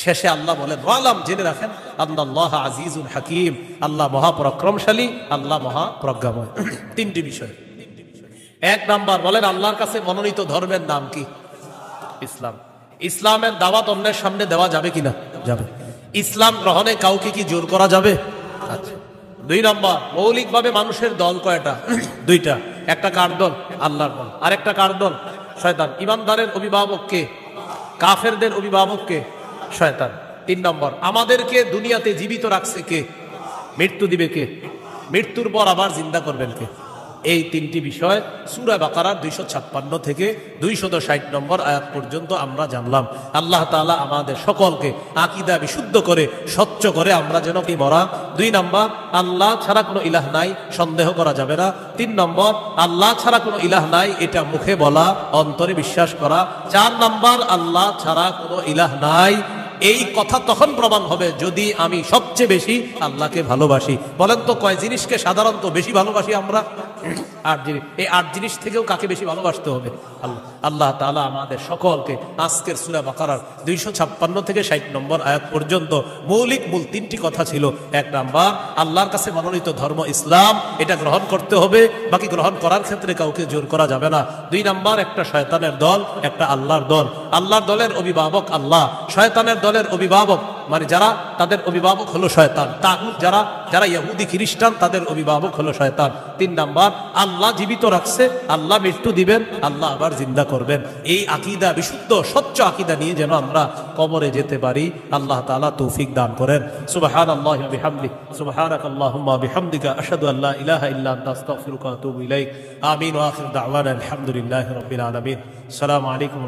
শেষে আল্লাহ বলেন ওয়ালাম, জেনে রাখেন আল্লাহ আজিজুল হাকিম, আল্লাহ মহাপরাক্রমশালী, আল্লাহ মহাপ্রজ্ঞাময়। 3টি বিষয়। 1 নাম্বার বলেন আল্লাহর কাছে মনোনীত ধর্মের নাম কি? ইসলাম। ইসলামের দাওয়াত অন্যের সামনে দেওয়া যাবে কিনা? যাবে। ইসলাম গ্রহণে কাউকে কি জোর করা যাবে? আচ্ছা। 2 নাম্বার মৌলিকভাবে মানুষের দল কয়টা? 2টা। একটা কার দল? আল্লাহর দল। আর একটা কার দল? শয়তান। ইমানদারের অভিভাবক কে? কাফেরদের অভিভাবক কে? শয়তান। 3 নম্বর আমাদেরকে দুনিয়াতে জীবিত রাখছে কে? মৃত্যু দিবে কে? মৃত্যুর পর আবার জিন্দা করবেন কে? এই তিনটি বিষয় সূরা বাকারার 256 থেকে 260 নম্বর আয়াত পর্যন্ত আমরা জানলাম। আল্লাহ তাআলা আমাদের সকলকে আকীদা বিশুদ্ধ করে স্বচ্ছ করে আমরা যেন কি মরা। 2 নম্বর, আল্লাহ ছাড়া কোনো ইলাহ নাই, সন্দেহ করা যাবে না। 3 নম্বর, আল্লাহ ছাড়া কোনো ইলাহ নাই, এটা মুখে বলা, অন্তরে বিশ্বাস করা। 4 নম্বর, আল্লাহ ছাড়া কোনো ইলাহ নাই, এই কথা তখন প্রমাণ হবে যদি আমি সবচেয়ে বেশি আল্লাহকে ভালোবাসি। বলেন তো কয় জিনিসকে সাধারণত বেশি ভালোবাসি আমরা? 8 জিনিস। এই 8 জিনিস থেকেও কাকে বেশি ভালোবাসতে হবে? আল্লাহ। আল্লাহ তাআলা আমাদের সকলকে আজকের সূরা বাকারার 256 থেকে 60 নম্বর আয়াত পর্যন্ত মূল 3টি কথা ছিল। 1 নাম্বার, আল্লাহর কাছে মনোনীত ধর্ম ইসলাম, এটা গ্রহণ করতে হবে, বাকি গ্রহণ করার ক্ষেত্রে কাউকে জোর করা যাবে না। 2 নাম্বার, একটা শয়তানের দল, একটা আল্লাহর দল। আল্লাহর দলের অভিভাবক আল্লাহ, শয়তানের দলের অভিভাবক মানে যারা, তাদের অভিভাবক হলো শয়তান। তাগুত যারা ইহুদি খ্রিস্টান, তাদের অভিভাবক হলো শয়তান। 3 নাম্বার, আল্লাহ জীবিত রাখছে, আল্লাহ মৃত্যু দিবেন, আল্লাহ আবার জিন্দা করবেন। এই আকীদা, বিশুদ্ধ স্বচ্ছ আকীদা নিয়ে যেন আমরা কবরে যেতে পারি, আল্লাহ তাআলা তৌফিক দান করেন। সুবহানাল্লাহি ওয়া বিহামদিহি, সুবহানাকাল্লাহুম্মা ওয়া বিহামদিকা, আশহাদু আল্লা ইলাহা ইল্লা আনতা, আস্তাগফিরুকা ওয়া আতুবু ইলাইক। আমিন ওয়া আখিরু দাওয়ানা আলহামদুলিল্লাহি রাব্বিল আলামিন। আসসালামু আলাইকুম।